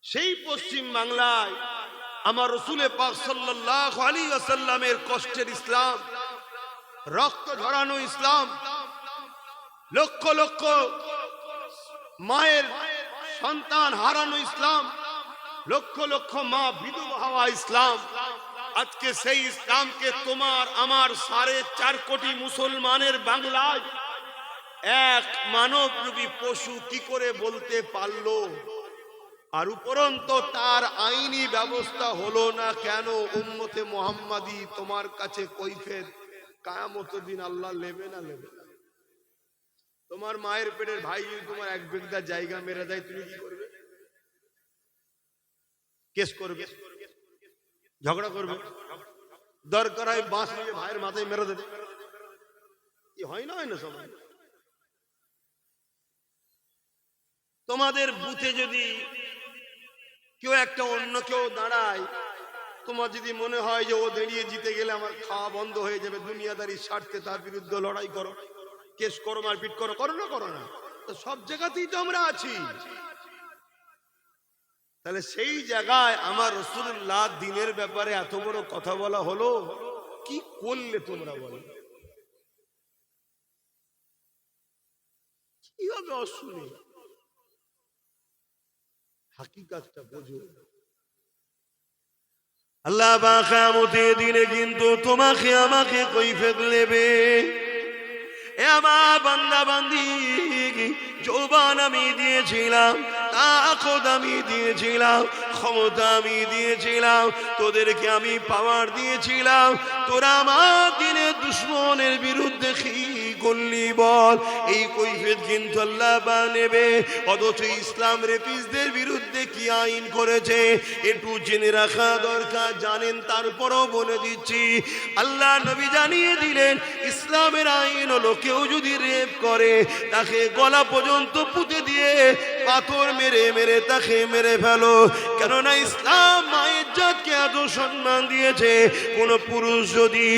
সেই পশ্চিম বাংলায় আমার রাসূল পাক সাল্লাল্লাহু আলাইহি ওয়াসাল্লামের কষ্টের ইসলাম, রক্ত ঝরানো ইসলাম, লক্ষ লক্ষ মায়ের সন্তান হারানো ইসলাম, লক্ষ লক্ষ মা বিধবা হওয়া ইসলাম, আজকে সেই ইসলামকে তোমার আমার 4.5 কোটি মুসলমানের বাংলায় এক মানবরূপী পশু কি করে বলতে পারলো? আর উপরন্ত তার আইনি ব্যবস্থা হলো না কেন? উম্মতে মুহাম্মাদি তোমার কাছে কৈফিয়ত কিয়ামতের দিন আল্লাহ নেবে না নেবে? তোমার মায়ের পেটের ভাই যদি তোমার এক বিঘা জায়গা মেরে দেয়, তুমি কি করবে? কেস করবে, ঝগড়া করবে, দরকার হয় বাঁশ নিয়ে ভাইয়ের মাথায় মেরে দেবে। কি হয় না? হয় না? সবাই তোমাদের বুথে যদি কেউ একটা অন্য কেউ দাঁড়ায়, তোমার যদি মনে হয় যে ও দাঁড়িয়ে জিতে গেলে আমার খাওয়া বন্ধ হয়ে যাবে, দুনিয়াদারি স্বার্থে তার বিরুদ্ধে লড়াই করো, কেস করো, মারপিট করো, করো না? করো না? তো সব জায়গাতেই তো আমরা আছি। তাহলে সেই জায়গায় আমার রাসূলুল্লাহ দ্বীনের ব্যাপারে এত বড় কথা বলা হলো, কি করলে তোমরা বলো? কি হবে অশুনে? হাকিকতটা বোঝো। আল্লাহ পাক কিয়ামতের দিনে কিন্তু তোমাকে আমাকে কৈফিয়ত নেবে। এ আমার বান্দা বান্দি, যৌবন আমি দিয়েছিলাম, তাকত আমি দিয়েছিলাম, ক্ষমতা আমি দিয়েছিলাম, তোদেরকে আমি পাওয়ার দিয়েছিলাম, তোরা আমার দিনের দুশ্মনের বিরুদ্ধে কি করলি বল? এই কৈফিয়ত কিন্তু আল্লাহ নেবে। অথচ ইসলাম রেপিসদের বিরুদ্ধে কি আইন করেছে একটু জেনে রাখা দরকার। জানেন তারপরও বলে দিচ্ছি, আল্লাহ নবী জানিয়ে দিলেন ইসলামের আইন হলো কেউ যদি রেপ করে তাকে গলা পর্যন্ত পুঁতে দিয়ে পাথর মেরে মেরে তাকে মেরে ফেলো। কেননা ইসলাম মায়ের জাতকে এত সম্মান দিয়েছে, কোন পুরুষ যদি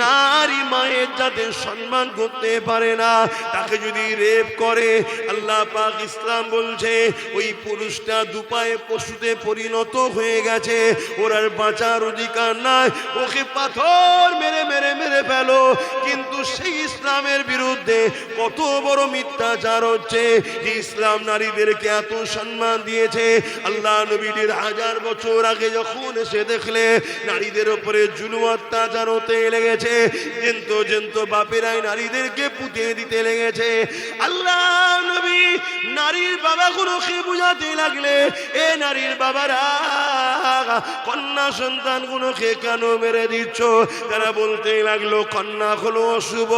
নারী মায়ের জাতের সম্মান করতে পারে না, তাকে যদি রেপ করে, আল্লাহ পাক ইসলাম বলছে ওই পুরুষটা দুপায়ে পশুতে পরিণত হয়ে গেছে, ওর আর বাঁচার অধিকার নাই, ওকে পাথর মেরে মেরে মেরে ফেলো। কিন্তু সেই ইসলামের বিরুদ্ধে কত বড় মিথ্যাচার হচ্ছে যে ইসলাম নারীদেরকে এত সম্মান দিয়েছে। আল্লাহ নবীর 1000 বছর আগে যখন এসে দেখলে নারীদের উপরে জুলুম অত্যাচার হতে লেগেছে, জেন্ত জেন্ত বাপেরাই নারীদেরকে পুঁতে দিতে লেগেছে, আল্লাহ নবী নারীর বাবাগুলোকে বুঝাতে লাগলে, এ নারীর বাবারা কন্যা সন্তানগুলোকে কেন মেরে দিচ্ছ? তারা বলতে লাগলো কন্যা হলো অশুভ।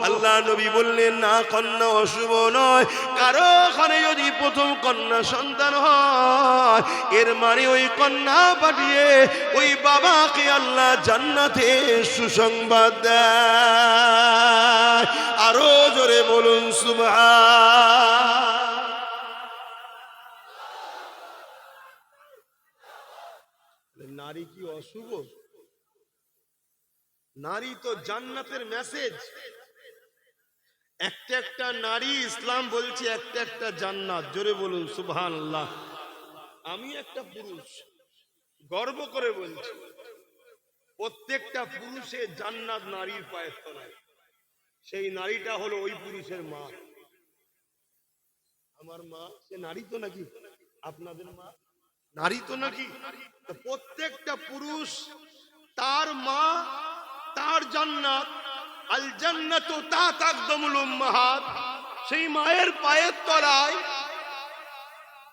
আল্লাহ নবী বললেন না, কন্যা অশুভ নয়, কারো ঘরে যদি প্রথম কন্যা সন্তান হয় এর মানে ওই কন্যা পাঠিয়ে ওই বাবাকে আল্লাহ জান্নাতে সুসংবাদ দেয়। আরো জোরে বলুন সুবহান। নারী কি অশুভ? নারী তো জান্নাতের মেসেজ। একটা একটা নারী, ইসলাম বলছে একটা একটা জান্নাত। জোরে বলুন সুবহানাল্লাহ। আমি একটা পুরুষ গর্ব করে বলছি, প্রত্যেকটা পুরুষের জান্নাত নারীর পায়ের তলায়। সেই নারীটা হলো ওই পুরুষের মা। আমার মা সে নারী তো নাকি? আপনাদের মা নারী তো নাকি? প্রত্যেকটা পুরুষ তার মা তার জান্নাত। আল জান্নাতু তাহতা আকদামুল উম্মাহাত, সেই মায়ের পায়ের তলায়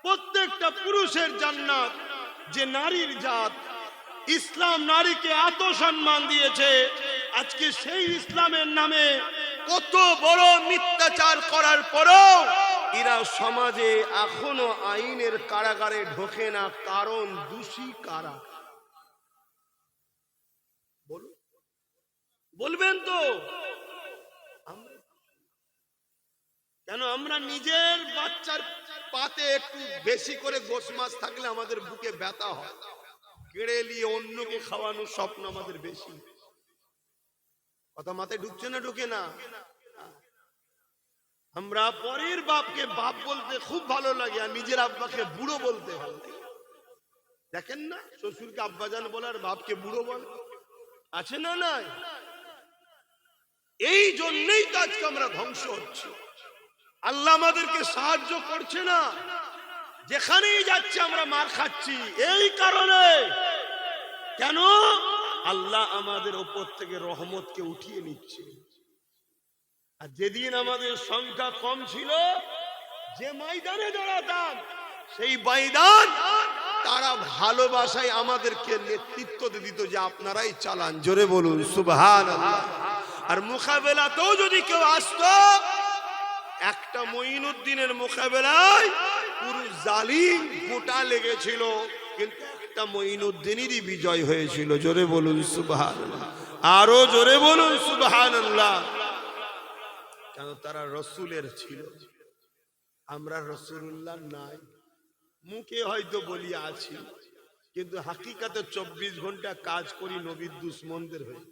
প্রত্যেকটা পুরুষের জান্নাত। যে নারীর জাত, ইসলাম নারীকে এত সম্মান দিয়েছে, আজকে সেই ইসলামের নামে কত বড় মিথ্যাচার করার পরও এরা সমাজে এখনো আইনের কারাগারে ঢোকে না। কারণ দোষী কারা? বলুন, বলবেন তো? কেন আমরা নিজের বাচ্চার পাতে একটু বেশি করে গোশ মাছ থাকলে আমাদের বুকে ব্যথা হয়, কেড়ে নিয়ে অন্যকে খাওয়ানোর স্বপ্ন আমাদের বেশি। কথা মাথায় ঢুকছে না? ঢুকে না? আমরা পরের বাপকে বাপ বলতে খুব ভালো লাগে, আর নিজের আব্বাকে বুড়ো বলতে ভালো লাগে। দেখেন না, শ্বশুরকে আব্বাজান বলে আর বাপকে বুড়ো বলে, আছে না? নাই? এই জন্যই তো আজকে আমরা ধ্বংস হচ্ছি। আল্লাহ আমাদেরকে সাহায্য করছে না, যেখানেই যাচ্ছে আমরা মার খাচ্ছি। এই কারণে কেন? আল্লাহ আমাদের ওপর থেকে রহমতকে উঠিয়ে নিচ্ছে। আর যেদিন আমাদের সংখ্যা কম ছিল, যে ময়দানে দাঁড়াতাম সেই ময়দান তারা ভালোবাসায় আমাদেরকে নেতৃত্ব দিত যে আপনারাই চালান। জোরে বলুন সুবহানাল্লাহ। আর মোকাবেলাতেও যদি কেউ আসতো, একটা মঈনুদ্দিনের মোকাবেলায় পুরো জালিম গোটা লেগেছিল, কিন্তু একটা মঈনুদ্দিনেরই বিজয় হয়েছিল। জোরে বলুন সুবহানাল্লাহ। আরো জোরে বলুন সুবহানাল্লাহ। কেন? তারা রসুলের ছিল, আমরা রসুলুল্লাহ নাই। মুখে হয়তো বলি আছি, কিন্তু হাকিকাতে 24 ঘন্টা কাজ করি নবীর দুশ্মনদের হয়ে।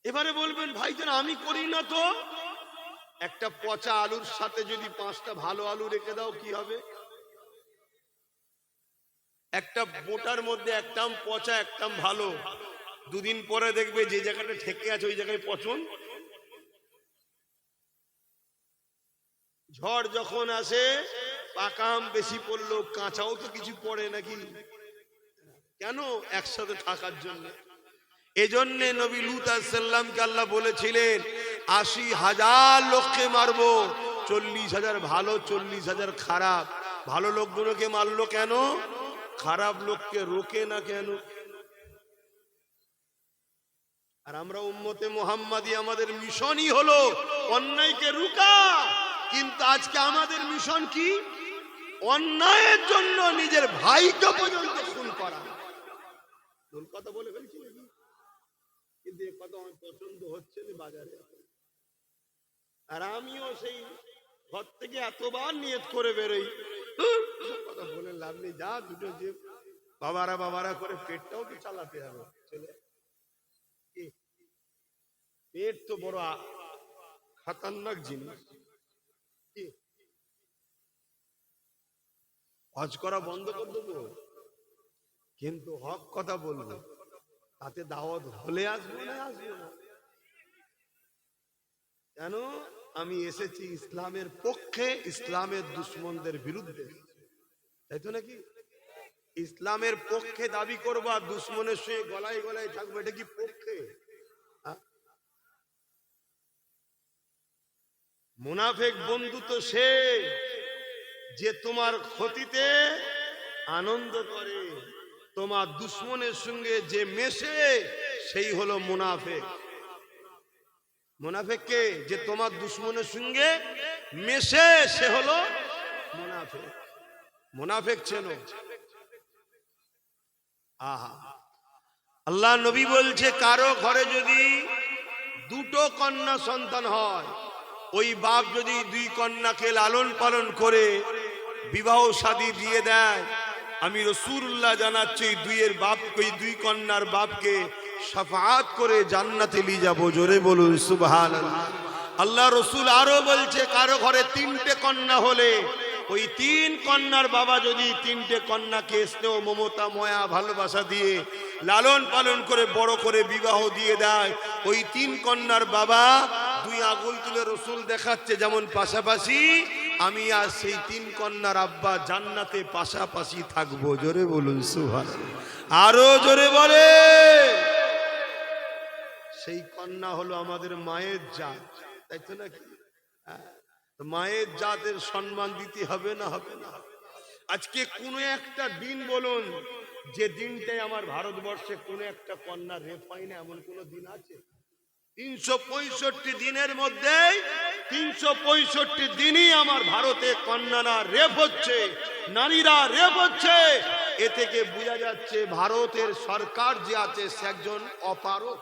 এবারে বলবেন ভাইজান আমি করি না তো? একটা পচা আলুর সাথে যদি 5টা ভালো আলু রেখে দাও কি হবে? একটা বোটার মধ্যে একটাম পচা একটাম ভালো, দুদিন পরে দেখবে যে জায়গাটা ঠেকে আছে ওই জায়গায় পচন। ঝড় যখন আসে পাকা আম বেশি পড়লো, কাঁচাও তো কিছু পড়ে নাকি? কেন? একসাথে থাকার জন্য। এজন্য নবী লূত আলাইহিস সালামকে আল্লাহ বলেছিলেন 80,000 লোককে মারবো, 40,000 ভালো, 40,000 খারাপ। ভালো লোকগুলোকে মারলো কেন? খারাপ লোককে রোকে না কেন? আর আমরা উম্মতে মুহাম্মাদি, আমাদের মিশনই হলো অন্যায়কে রুকা। কিন্তু আজকে আমাদের মিশন কি? অন্যায়ের জন্য নিজের ভাইকে পর্যন্ত খুন করা। ভুল কথা বলে ফেলছি নাকি? কিন্তু এ কথা আমার পছন্দ হচ্ছে না বাজারে। আর আমিও সেই ঘর থেকে এতবার নিয়ত করে বেরোই, কথা বলে লাভ নেই, যা দুটো যে বাবারা করে পেটটাও তো চালাতে হবে। চলে পেট তো বড় খতরনাক জিনিস। হজ করা বন্ধ করে দেবো, কিন্তু হক কথা বলবো। তাতে দাওয়াত হলে আসবো না, আসবো না। কেন? আমি এসেছি ইসলামের পক্ষে, ইসলামের দুশ্মনদের বিরুদ্ধে, তাই তো নাকি? ইসলামের পক্ষে দাবি করবা, দুশ্মনের সঙ্গে গলায় গলায় থাকবে, এটা কি পক্ষে? মুনাফিক বন্ধু তো সে যে তোমার ক্ষতিতে আনন্দ করে। তোমার দুশ্মনের সঙ্গে যে মেশে সেই হলো মুনাফিক। মুনাফিক কে? যে তোমার দুশ্মনের সঙ্গে মেশে সে হলো মুনাফিক। মুনাফিক চেনো? আহা, আল্লাহ নবী বলছে কারো ঘরে যদি দুটো কন্যা সন্তান হয়, ওই বাপ যদি দুই কন্যাকে লালন পালন করে বিবাহ শাদী দিয়ে দেয়, আমি রাসূলুল্লাহ জানাচ্ছি দুইয়ের বাপ, ওই দুই কন্যার বাপকে শাফাআত করে জান্নাতে নিয়ে যাব। জোরে বলুন সুবহানাল্লাহ। আল্লাহ রসুল আরো বলছে কারো ঘরে তিনটে কন্যা হলে ওই তিন কন্যার বাবা যদি তিনটে কন্যাকে স্নেহ মমতা ময়া ভালোবাসা দিয়ে লালন পালন করে বড় করে বিবাহ দিয়ে দেয়, ওই তিন কন্যার বাবা দুই আঙুল তুলে রসুল দেখাচ্ছে যেমন পাশাপাশি, আমি আর সেই তিন কন্যার আব্বা জান্নাতে পাশাপাশি থাকবো। জোরে বলুন সুবহানাল্লাহ। আরো জোরে বলে। সেই কন্যা হলো আমাদের মায়ের জাত, তাই তো নাকি? মায়ের জাতের সম্মান দিতে হবে না? হবে না? আজকে কোন একটা দিন বলুন যে দিনটাই আমার ভারতবর্ষে কোন একটা কন্যা রেপ হয় না, এমন কোন দিন আছে? 365 দিনের মধ্যে 365 দিনই আমার ভারতে কন্যারা রেপ হচ্ছে, নারীরা রেপ হচ্ছে। এ থেকে বোঝা যাচ্ছে ভারতের সরকার যে আছে সে একজন অপারক,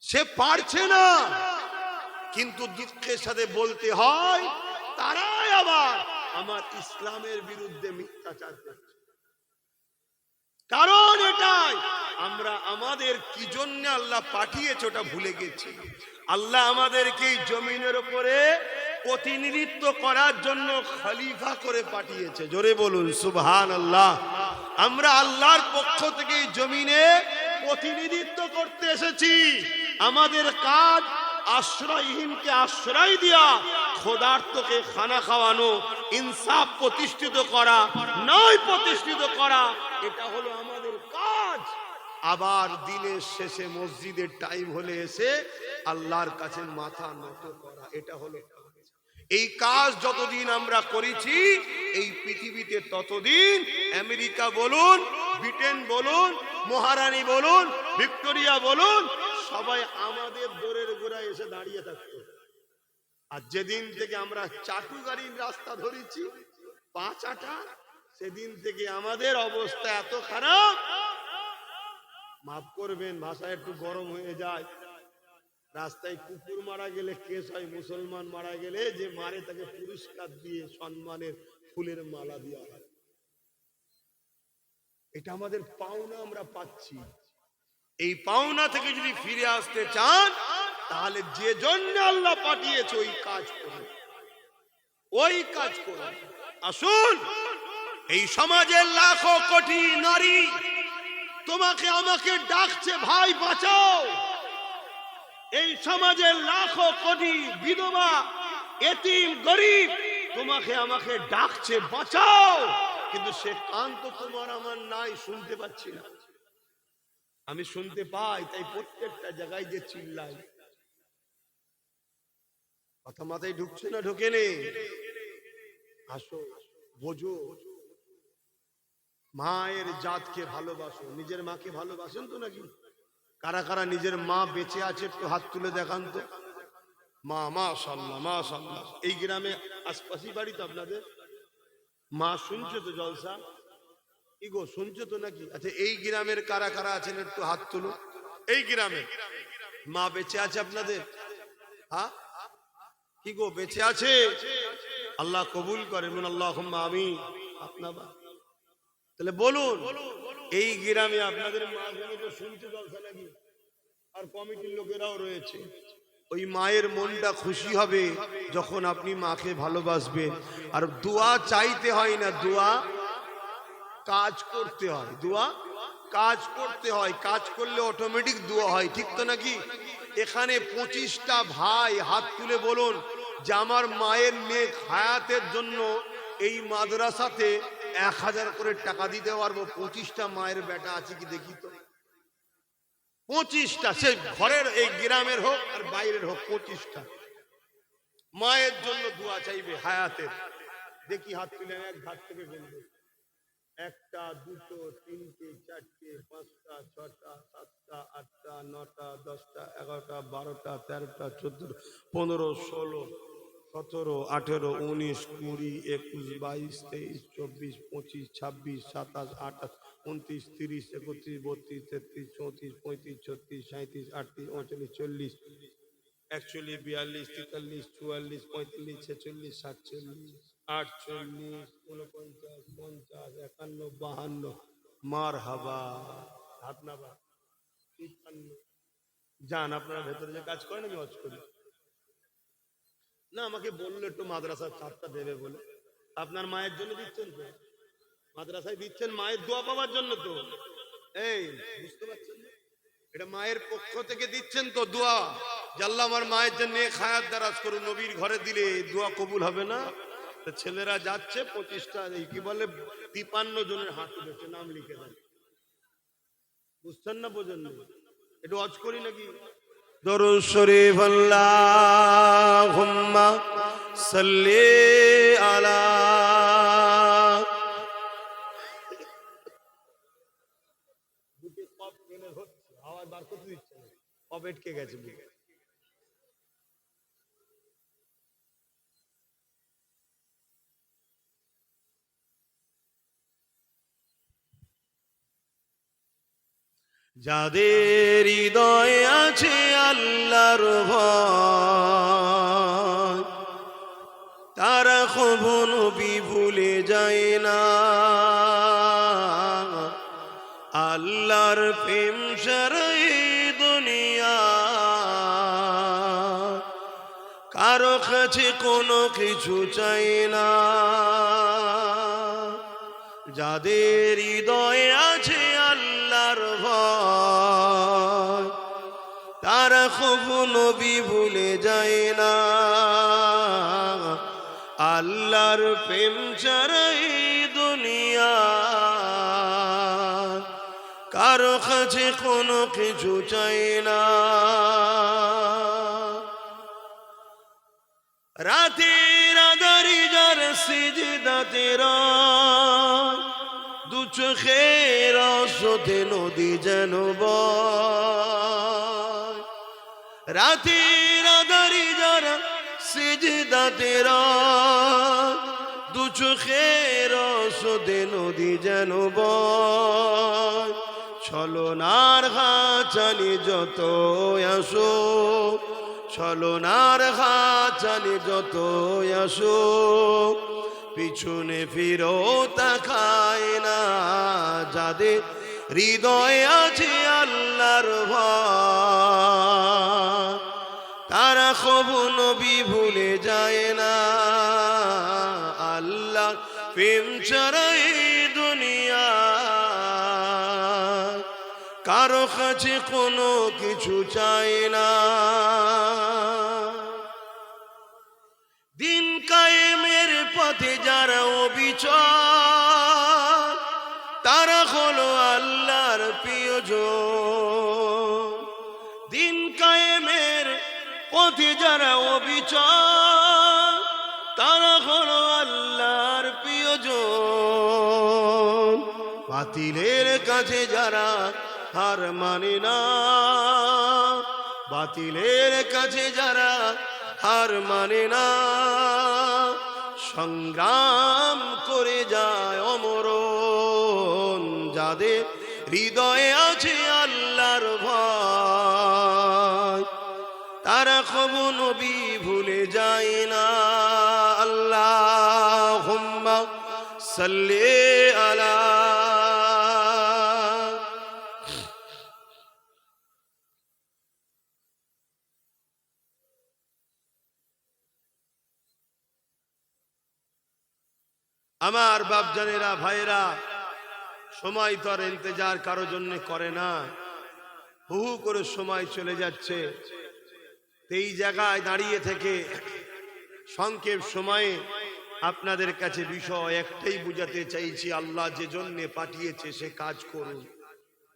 সে পারছে না। কিন্তু দুঃখের সাথে বলতে হয় তারাই আবার আমার ইসলামের বিরুদ্ধে মিথ্যাচার করছে। কারণ এটাই, আমরা আমাদের কি জন্য আল্লাহ পাঠিয়েছে ওটা ভুলে গেছি। আল্লাহ আমাদেরকে এই জমিনের উপরে প্রতিনিধিত্ব করার জন্য খলিফা করে পাঠিয়েছে। জোরে বলুন সুবহানাল্লাহ। আমরা আল্লাহর পক্ষ থেকে এই জমিনে প্রতিনিধিত্ব করতে এসেছি। আমাদের কাজ আশ্রয়হীনকে আশ্রয় দিয়া, ক্ষুধার্তকে খানা খাওয়ানো, ইনসাফ প্রতিষ্ঠিত করা, ন্যায় প্রতিষ্ঠিত করা, এটা হলো আমাদের কাজ। আবার দিনের শেষে মসজিদের টাইম হলে এসে আল্লাহর কাছে মাথা নত করা, এটা হলো কাজ। এই কাজ যতদিন আমরা করেছি এই পৃথিবীতে ততদিন আমেরিকা বলুন, ব্রিটেন বলুন, মহারানী বলুন, ভিক্টোরিয়া বলুন, সবাই আমাদের দোরের গোড়ায় এসে দাঁড়িয়ে থাকতো। আর যেদিন থেকে আমরা চাটু গাড়ির রাস্তা ধরেছি, পাঁচ আটা, সেদিন থেকে আমাদের অবস্থা এত খারাপ, মাফ করবেন ভাষা একটু গরম হয়ে যায়। রাস্তায় কুকুর মারা গেলে কেস হয়, মুসলমান মারা গেলে যে মারে তাকে পুরস্কার দিয়ে সম্মানের ফুলের মালা দেওয়া হয়। এটা আমাদের পাওনা, আমরা পাচ্ছি। এই পাওনা থেকে যদি ফিরে আসতে চান তাহলে যে জন্য আল্লাহ পাঠিয়েছে ওই কাজ করুন, ওই কাজ করুন। আসুন, এই সমাজের লাখো কোটি নারী তোমাকে আমাকে ডাকছে, ভাই বাঁচাও। এই সমাজের লাখো কোটি বিধবা, এতিম, গরিব তোমাকে আমাকে ডাকছে, বাঁচাও। কিন্তু সে কান তো তোমার আমার নাই, শুনতে পাচ্ছি না। আমি শুনতে পাই, তাই প্রত্যেকটা জায়গায় যে চিল্লাই। কথা মাথায় ঢুকছে না ঢোকেনি? আসো, বোঝো, মায়ের জাতকে ভালোবাসো। নিজের মাকে ভালোবাসেন তো নাকি? কারা কারা নিজের মা বেঁচে আছে একটু হাত তুলে দেখান তো। মা, মাশাআল্লাহ মাশাআল্লাহ। এই গ্রামে আশপাশই বাড়ি তো আপনাদের? মা শুনছো তো জলসা? কি গো শুনছো তো নাকি? আচ্ছা, এই গ্রামের কারা কারা আছেন একটু হাত তুলো। এই গ্রামে মা বেঁচে আছে আপনাদের? হ্যাঁ, কি গো বেঁচে আছে? আল্লাহ কবুল করেন, আল্লাহুম্মা আমিন। আপনার তাহলে বলুন, এই গ্রামে আপনাদের মা তো শুনছে জলসা নাকি? আর কমিটির লোকেরাও রয়েছে। ওই মায়ের মনটা খুশি হবে যখন আপনি মাকে ভালোবাসবেন। আর দোয়া চাইতে হয় না, দোয়া কাজ করতে হয়। দোয়া কাজ করতে হয়, কাজ করলে অটোমেটিক দোয়া হয়, ঠিক তো নাকি? এখানে 25টা ভাই হাত তুলে বলুন যে আমার মায়ের নেক হায়াতের জন্য এই মাদ্রাসাতে 1000 করে টাকা দিতে পারবো। 25টা মায়ের বেটা আছে কি দেখি তো? 25টা, সে ঘরের এই গ্রামের হোক আর বাইরের হোক, 25টা মায়ের জন্য দোয়া চাইবে হায়াতের। দেখি হাত তুলে এক ধার থেকে বলবে। 1টা 2টো 3টে 4টে 5টা 6টা 7টা 8টা 9টা 10টা 11টা 12টা 13টা 14 15 16 17 18 19 20 21 22 23 24 25 26 27 28 29 30 31 32 33 34 35 36 37 38 39 40 41 42 43 44 45 46 47 48 49 50 51 52 মারহাবা। হাত নাবা। 53। যান, আপনারা ভেতরে যে কাজ করেন আমি হজ করি না। আমাকে বললো একটু মাদ্রাসার ছাদটা দেবে বলে। আপনার মায়ের জন্য দিচ্ছেন তো? মাদ্রাসায় দিচ্ছেন মায়ের দোয়া পাওয়ার জন্য তো? এই বুঝতে পারছেন না? এটা মায়ের পক্ষ থেকে দিচ্ছেন তো দোয়া, যে আল্লাহ আমার মায়ের জন্য খায়াত দারাজ করুন। নবীর ঘরে দিলে দোয়া কবুল হবে না? ছেলেরা যাচ্ছে 25টা, এই কি বলে 53 জনের হাত উঠেছে, নাম লিখে দেন। বুঝছেন না বোঝেন না? একটু হজ করি নাকি? দরুদ শরীফ আল্লাহুম্মা সাল্লি আলা। বুকে কফ কেনে হচ্ছে, আওয়াজ বার করতে দিচ্ছে না, কফ আটকে গেছে বুকে। যাদের হৃদয়ে আছে আল্লাহর ভয়, তারা কখনো ভুলে যায় না। আল্লাহর প্রেম ছাড়া এই দুনিয়া কারো কাছে কোনো কিছু চাই না। যাদের হৃদয়ে আছে আল্লাহর ভয়, তারা কখনো ভুলে যায় না। আল্লাহর প্রেম ছাড়া এই দুনিয়া কারো কাছে কোনো কিছু চাই না। রাতের আঁধারি যার সিজদাতে রয়, দু চোখের অশ্রুতে নদী যেন বয়। রাতের আঁধারি যার সিজদাতে রয়, দু চোখের অশ্রুতে নদী যেন বয়। ছলনার হাতছানি যত আসো, ছলনার হাতছানি যত আসো, পিছনে ফিরো তাকায় না। যাদের হৃদয়ে আছে আল্লাহর ভয়, তারা কখনো ভুলে যায় না। আল্লাহ প্রেম ছাড়া এই দুনিয়া কারো কাছে কোনো কিছু চাই না। দিন কায়েমের পথে যারা অবিচল, তারা হলো আল্লাহর প্রিয়জন। দিন কায়েমের পথে যারা অবিচল তারা হলো আল্লাহর প্রিয়জন। বাতিলের কাছে যারা হার মানে না, বাতিলের কাছে যারা হার মানে না, সংগ্রাম করে যায় অমরণ। যাদের হৃদয়ে আছে আল্লাহর ভয় তারা কবু নবী ভুলে যায় না। আল্লাহুম্মা সাল্লি আলা। আমার বাপজানেরা ভাইরা, সময় তো আর ইন্তজার কারো জন্য করে না, হু হু করে সময় চলে যাচ্ছে। এই জায়গায় দাঁড়িয়ে থেকে সংক্ষেপ সময়ে আপনাদের কাছে বিষয় একটাই বুঝাতে চাইছি, আল্লাহ যে জন্য পাঠিয়েছে সে কাজ করুন।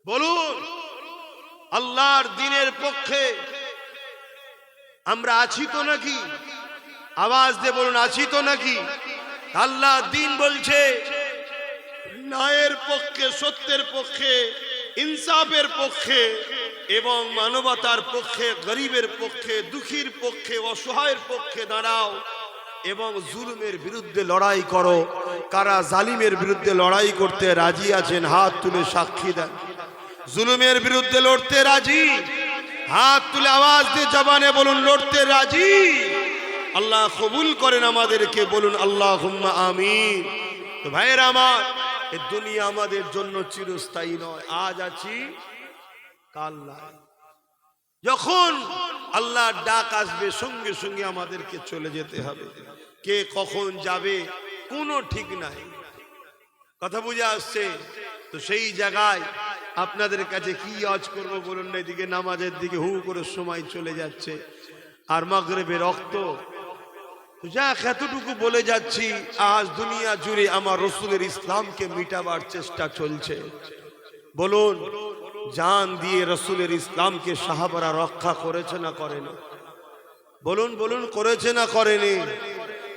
বলুন, আল্লাহর দ্বীনের পক্ষে আমরা আছি তো নাকি? আওয়াজ দিয়ে বলুন, আছি তো নাকি? আল্লাহ দ্বীন বলছে ন্যায়ের পক্ষে, সত্যের পক্ষে, ইনসাফের পক্ষে এবং মানবতার পক্ষে, গরিবের পক্ষে, দুঃখীর পক্ষে, অসহায়ের পক্ষে দাঁড়াও এবং জুলুমের বিরুদ্ধে লড়াই করো। কারা জালিমের বিরুদ্ধে লড়াই করতে রাজি আছেন? হাত তুলে সাক্ষী দেন। জুলুমের বিরুদ্ধে লড়তে রাজি? হাত তুলে আওয়াজ দিয়ে জবানে বলুন, লড়তে রাজি। আল্লাহ কবুল করেন আমাদেরকে, বলুন আল্লাহুম্মা আমিন। তো ভাইয়েরা আমার, এই দুনিয়া আমাদের জন্য চিরস্থায়ী নয়। আজ আছি, কাল নাই। যখন আল্লাহর ডাক আসবে সঙ্গে সঙ্গে আমাদেরকে চলে যেতে হবে। কে কখন যাবে কোনো ঠিক নাই। কথা বুঝে আসছে? তো সেই জায়গায় আপনাদের কাছে কি আজ করব বলুন না? এদিকে নামাজের দিকে হু করে সময় চলে যাচ্ছে, আর মাগরিবের রক্ত। যা এতটুকু বলে যাচ্ছি, আজ দুনিয়া জুড়ে আমার রসুলের ইসলামকে মিটাবার চেষ্টা চলছে। বলুন, জান দিয়ে রসুলের ইসলামকে সাহাবারা রক্ষা করেছে না করেনি? বলুন বলুন, করেছে না করেনি?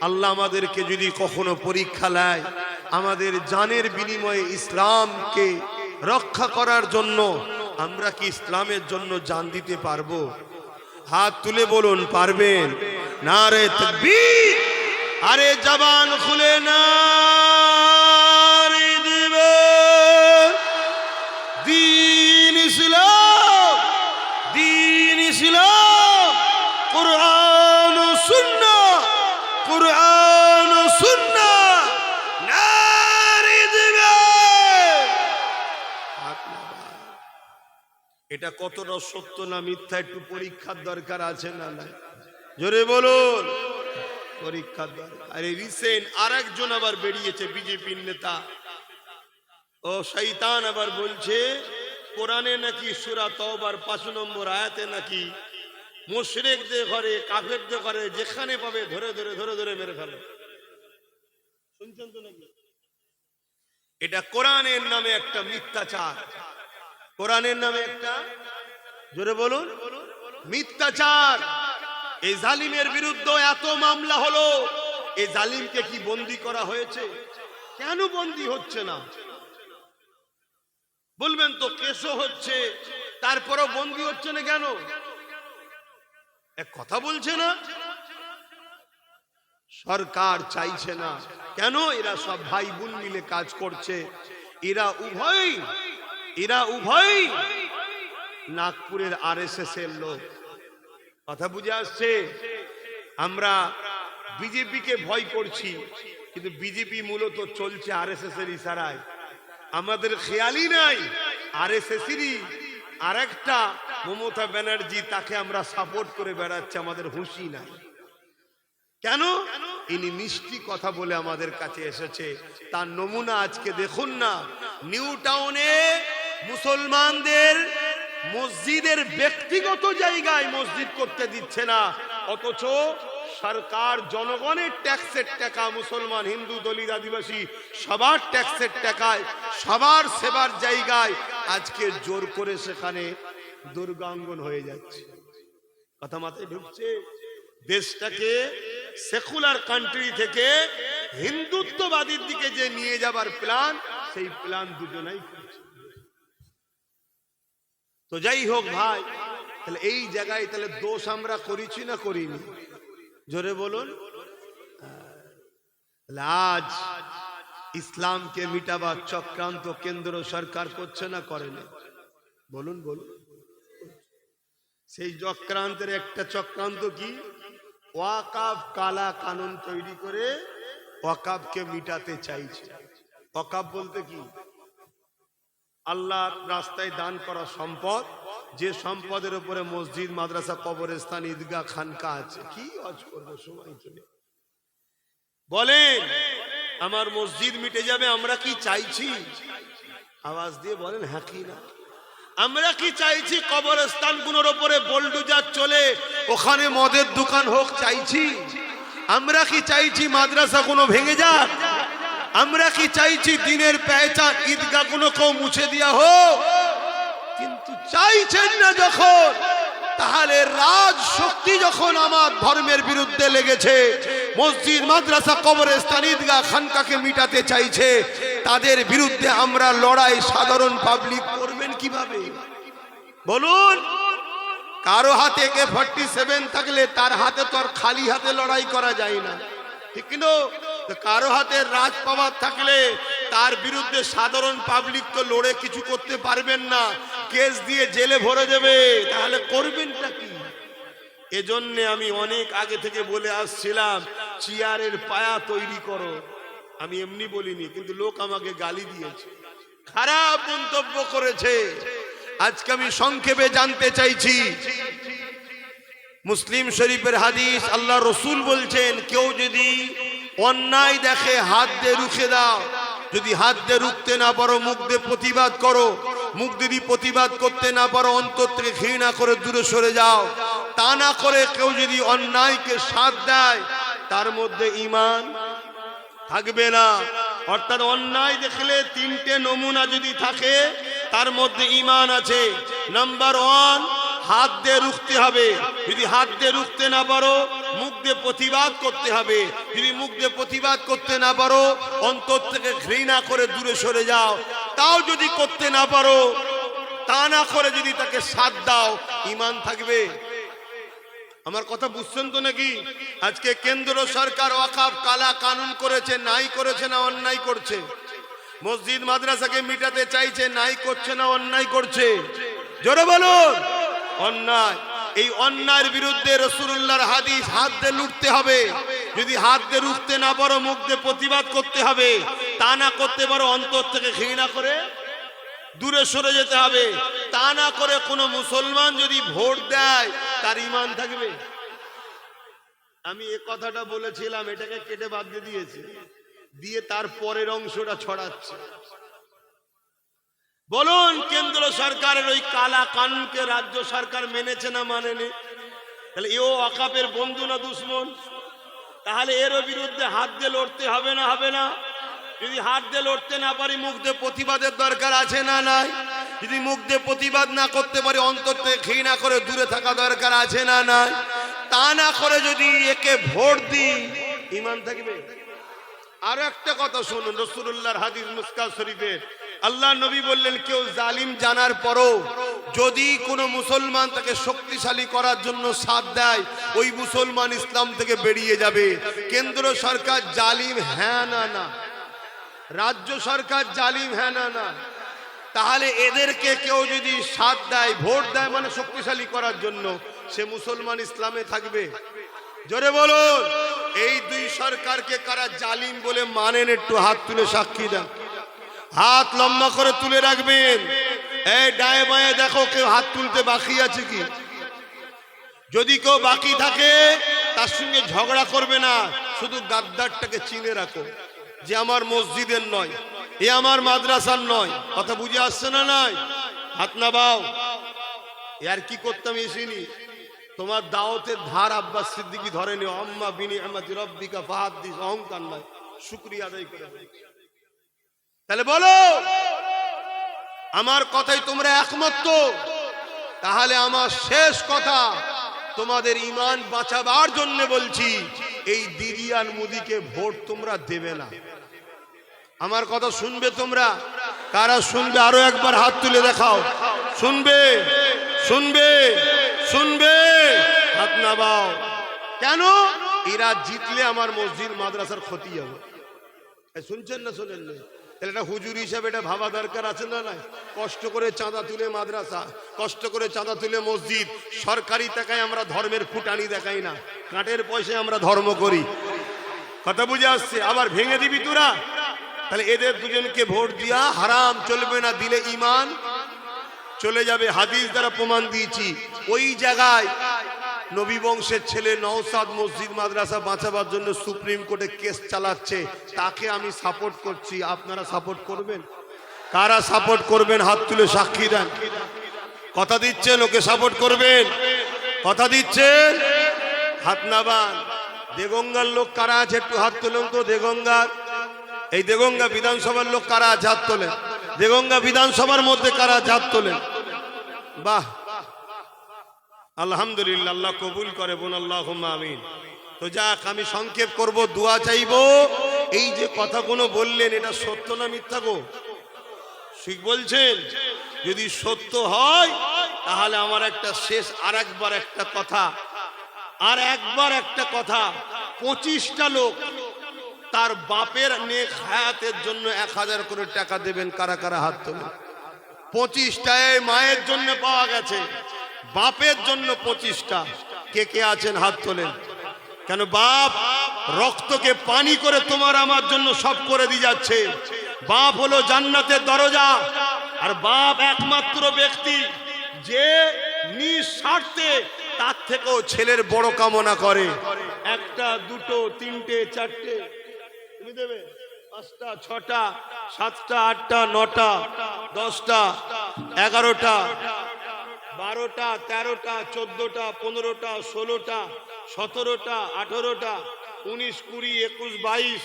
আল্লাহ আমাদেরকে যদি কখনো পরীক্ষা নেয়, আমাদের জানের বিনিময়ে ইসলামকে রক্ষা করার জন্য, আমরা কি ইসলামের জন্য জান দিতে পারবো? হাত তুলে বলুন, পারবেন? নারে তাকবীর! আরে জবান খুলে নারে দিবেন। দ্বীন ইসলাম, দ্বীন ইসলাম, কুরআন ও সুন্নাহ, কুরআন ও সুন্নাহ, নারে দিবেন। এটা কতটা সত্য না মিথ্যা একটু পরীক্ষার দরকার আছে না নাই? জোরে বলুন, পরীক্ষার দরকার। আরে রিসেন্ট আরেকজন আবার বেরিয়েছে, বিজেপির নেতা ও শয়তান, আবার বলছে কোরআনে নাকি সূরা তওবার 5 নম্বর আয়াতে নাকি মুশরিকদের ঘরে, কাফেরদের ঘরে যেখানে পাবে ধরে ধরে ধরে ধরে মেরে ফেলে। শুনছেন তো নাকি? এটা কোরআনের নামে একটা মিথ্যাচার। কোরআনের নামে একটা, জোরে বলুন, মিথ্যাচার। এই জালিমের বিরুদ্ধে এত মামলা হলো, এই জালিমকে কি বন্দী করা হয়েছে? কেন বন্দী হচ্ছে না? বলবেন তো কেসও হচ্ছে, তারপরও বন্দী হচ্ছে না কেন? এক কথা বলছে না? সরকার চাইছে না। কেন? এরা সব ভাই বোন মিলে কাজ করছে। এরা উভয়ই নাগপুরের আরএসএস এর লোক। কথা বুঝে আসছে? আমরা বিজেপিকে ভয় করছি, কিন্তু বিজেপি মূলত চলছে আরএসএস এর ইশারায়। আমাদের খেয়ালই নাই আরএসএসেরই আরেকটা মমতা ব্যানার্জি, তাকে আমরা সাপোর্ট করে বেড়াচ্ছি, আমাদের হুঁশি নাই। কেন? ইনি মিষ্টি কথা বলে আমাদের কাছে এসেছে। তার নমুনা আজকে দেখুন না, নিউ টাউনে মুসলমানদের মসজিদের ব্যক্তিগত জায়গায় মসজিদ করতে দিচ্ছে না, অথচ সরকার জনগণের ট্যাক্সের টাকা, মুসলমান, হিন্দু, দলিত, আদিবাসী সবার ট্যাক্সের টাকায় সবার সেবার জায়গায় আজকে জোর করে সেখানে দুর্গাঙ্গন হয়ে যাচ্ছে। কথা মাথায় ঢুকছে? দেশটাকে সেকুলার কান্ট্রি থেকে হিন্দুত্ববাদীর দিকে যে নিয়ে যাবার প্ল্যান, সেই প্ল্যান দুজনাই করছে। তো যাই হোক ভাই, তাহলে এই জায়গায় তাহলে দোষ আমরা করেছি না করিনি? জোরে বলুন। আজ ইসলামকে মিটাবার চক্রান্ত কেন্দ্র সরকার করছে না করে না? বলুন বলুন। সেই চক্রান্তের একটা চক্রান্ত কি? ওয়াকাফ কালা কানুন তৈরি করে ওয়াকাফকে মিটাতে চাইছে। ওয়াকাফ বলতে কি? আল্লাহর রাস্তায় দান করা সম্পদ, যে সম্পদের উপরে মসজিদ, মাদ্রাসা, কবরস্থান, ঈদগাহ, খানকা আছে। কি আজ করবো, সময় চলে। বলেন আমার মসজিদ মিটে যাবে, আমরা কি চাইছি? আওয়াজ দিয়ে বলেন হ্যাঁ কি না? আমরা কি চাইছি কবরস্থান গুলোর উপরে বোলডুজার চলে ওখানে মদের দোকান হোক চাইছি? আমরা কি চাইছি মাদ্রাসা কোনো ভেঙে যাক? আমরা কি চাইছি দিনের পেহচান ঈদগাহ গুলো কেউ মুছে দেওয়া হোক? কিন্তু চাইছেন না যখন, তাহলে রাজ শক্তি যখন আমার ধর্মের বিরুদ্ধে লেগেছে, মসজিদ, মাদ্রাসা, কবরস্থান, ঈদগাহ, খানকাকে মিটাতে চাইছে, তাদের বিরুদ্ধে আমরা লড়াই সাধারণ পাবলিক করবেন কিভাবে? বলুন। কারো হাতে AK-47 থাকলে তার হাতে তো আর খালি হাতে লড়াই করা যায় না, ঠিক না? কারো হাতে রাজ পাওয়ার থাকলে তার বিরুদ্ধে সাধারণ পাবলিক তো লড়ে কিছু করতে পারবেন না, কেস দিয়ে জেলে ভরে দেবে। তাহলে করবেনটা কি? এজন্য আমি অনেক আগে থেকে বলে আসছিলাম, চেয়ারের পায়া তৈরি করো। আমি এমনি বলিনি, কিন্তু লোক আমাকে গালি দিয়েছে, খারাপ মন্তব্য করেছে। আজকে আমি সংক্ষেপে জানতে চাইছি, মুসলিম শরীফের হাদিস, আল্লাহ রসুল বলছেন, কেউ যদি অন্যায় দেখে হাত দিয়ে রুখে দাও। যদি হাত দিয়ে রুখতে না পারো, মুখ দিয়ে প্রতিবাদ করো। মুখ যদি প্রতিবাদ করতে না পারো, অন্তর থেকে ঘৃণা করে দূরে সরে যাও। তা না করে কেউ যদি অন্যায়কে সাথ দেয়, তার মধ্যে ঈমান থাকবে না। অর্থাৎ অন্যায় দেখলে তিনটে নমুনা যদি থাকে, তার মধ্যে ঈমান আছে। নাম্বার 1, হাত দিয়ে রুখতে হবে। যদি হাত দিয়ে রুখতে না পারো, মুখ দিয়ে প্রতিবাদ করতে হবে। যদি মুখ দিয়ে প্রতিবাদ করতে না পারো, অন্তর থেকে ঘৃণা করে দূরে সরে যাও। তাও যদি করতে না পারো, তা না করে যদি তাকে সাথ দাও, ঈমান থাকবে। আমার কথা বুঝছেন তো নাকি? আজকে কেন্দ্র সরকার ওয়াকফ কালা কানুন করেছে, নাই করেছে না অন্যায় করছে? মসজিদ মাদ্রাসাকে মিটাতে চাইছে, নাই করছে না অন্যায় করছে? জোরে বলুন। অন্যায়। এই অন্যায়ের বিরুদ্ধে রাসূলুল্লাহর হাদিস, হাত দিয়ে লুটতে হবে। যদি হাত দিয়ে রুখতে না পারো, মুখ দিয়ে প্রতিবাদ করতে হবে। তা না করতে পারো, অন্তর থেকে ঘৃণা করে দূরে সরে যেতে হবে। তা না করে কোনো মুসলমান যদি ভোট দেয়, তার ঈমান থাকবে? আমি এই কথাটা বলেছিলাম, এটাকে কেটে বাদ দিয়ে দিয়েছে, দিয়ে তার পরের অংশটা ছড়াচ্ছে। বলুন, কেন্দ্র সরকারের ওই কালা কানুনকে রাজ্য সরকার মেনেছে না মানেনি? তাহলে এও ওয়াকফের বন্ধু না দুশ্মন? তাহলে এরও বিরুদ্ধে হাত দিয়ে লড়তে হবে না হবে না? যদি হাত দিয়ে লড়তে না পারি, মুখ দিয়ে প্রতিবাদের দরকার আছে না নাই? যদি মুখ দিয়ে প্রতিবাদ না করতে পারি, অন্তর থেকে ঘৃণা করে দূরে থাকা দরকার আছে না নাই? তা না করে যদি একে ভোট দিই, ঈমান থাকবে? আর একটা কথা শুনুন, রাসূলুল্লাহর হাদিস মুসকাত শরীফের, আল্লাহ নবী বললেন, কেউ জালিম জানার পরও যদি কোনো মুসলমান তাকে শক্তিশালী করার জন্য সাথ দেয়, ওই মুসলমান ইসলাম থেকে বেরিয়ে যাবে। কেন্দ্র সরকার জালিম হ্যাঁ না না? রাজ্য সরকার জালিম হ্যাঁ না না? তাহলে এদেরকে কেউ যদি সাথ দেয়, ভোট দেয়, মানে শক্তিশালী করার জন্য, সে মুসলমান ইসলামে থাকবে? জোরে বলুন। এই দুই সরকারকে কারা জালিম বলে মানেন? একটু হাত তুলে সাক্ষী দেন। হাত লম্বা করে তুলে রাখবেন। এই ডায়ে বায়ে দেখো কেউ হাত তুলতে বাকি আছে কি? যদি কেউ বাকি থাকে, তার সঙ্গে ঝগড়া করবে না, শুধু গাদ্দারটাকে চিনে রাখো যে আমার মসজিদের নয়, এ আমার মাদ্রাসার নয়। কথা বুঝে আসছে না? নাই হাত না বাও। আর কি করতাম এসিনি, তোমার দাওয়াতের ধার আব্বাস সিদ্দিকী ধরে নিও। আম্মা বিনিআমাতি রাব্বিকা ফাহাদ্দিস, অহংকার নয়, শুকরিয়া আদায় করে। তাহলে বলো, আমার কথাই তোমরা একমত তো? তাহলে আমার শেষ কথা, তোমাদের ঈমান বাঁচাবার জন্য বলছি, এই দিদি আর মুদিকে ভোট তোমরা দেবে না। আমার কথা শুনবে তোমরা? কারা শুনবে আরো একবার হাত তুলে দেখাও। শুনবে? শুনবে? শুনবে? হাত নামাও। কেন? এরা জিতলে আমার মসজিদ মাদ্রাসার ক্ষতি হবে। শুনছেন না শোনেন না? তাহলে এটা হুজুর হিসাবে এটা ভাবা দরকার আছে না? নাই কষ্ট করে চাঁদা তুলে মাদ্রাসা, কষ্ট করে চাঁদা তুলে মসজিদ, সরকারি টাকায় আমরা ধর্মের ফুটানি দেখাই না, কাঠের পয়সায় আমরা ধর্ম করি। কথা বুঝে আসছে? আবার ভেঙে দিবি তোরা? তাহলে এদের দুজনকে ভোট দিয়া হারাম, চলবে না। দিলে ঈমান চলে যাবে। হাদিস দ্বারা প্রমাণ দিয়েছি। ওই জায়গায় নবী বংশের ছেলে নওশাদ মসজিদ মাদ্রাসা বাঁচাবার জন্য সুপ্রিম কোর্টে কেস চালাচ্ছে, তাকে আমি সাপোর্ট করছি। আপনারা সাপোর্ট করবেন? কারা সাপোর্ট করবেন হাত তুলে সাক্ষী দেন। কথা দিচ্ছেন ওকে সাপোর্ট করবেন? কথা দিচ্ছেন? হাত নামান। দেগঙ্গার লোক কারা আছে একটু হাত তুলুন তো। দেগঙ্গার, এই দেগঙ্গা বিধানসভার লোক কারা আছে হাত তোলেন। দেগঙ্গা বিধানসভার মধ্যে কারা আছে হাত তোলেন। বাহ, আলহামদুলিল্লাহ, আল্লাহ কবুল করে বোন, আল্লাহুম্মা আমিন। তো যাক, আমি সংক্ষেপ করব, দোয়া চাইবো। এই যে কথাগুলো বললেন এটা সত্য না মিথ্যা গো? ঠিক বলছেন? যদি সত্য হয় তাহলে আমার একটা শেষ আর একবার একটা কথা, আর একবার একটা কথা। 25টা লোক তার বাপের নেক হায়াতের জন্য 1000 করে টাকা দেবেন। কারা কারা হাত তোলেন? 25টায় মায়ের জন্য পাওয়া গেছে, বাপের জন্য 25টা। কে কে আছেন হাত তোলেন। কেন? বাপ রক্তকে পানি করে তোমার আমার জন্য সব করে দিয়ে যাচ্ছে। বাপ হলো জান্নাতের দরজা। আর বাপ একমাত্র ব্যক্তি যে নিঃস্বার্থে তার থেকেও ছেলের বড় কামনা করে। একটা, দুটো, তিনটে, চারটে তুমি দেবে, 5টা, 6টা, 7টা, 8টা, 9টা, 10টা, 11টা, 12টা, 13টা, 14টা, 15টা, 16টা, 17টা, 18টা, 19, 20, 21, 22,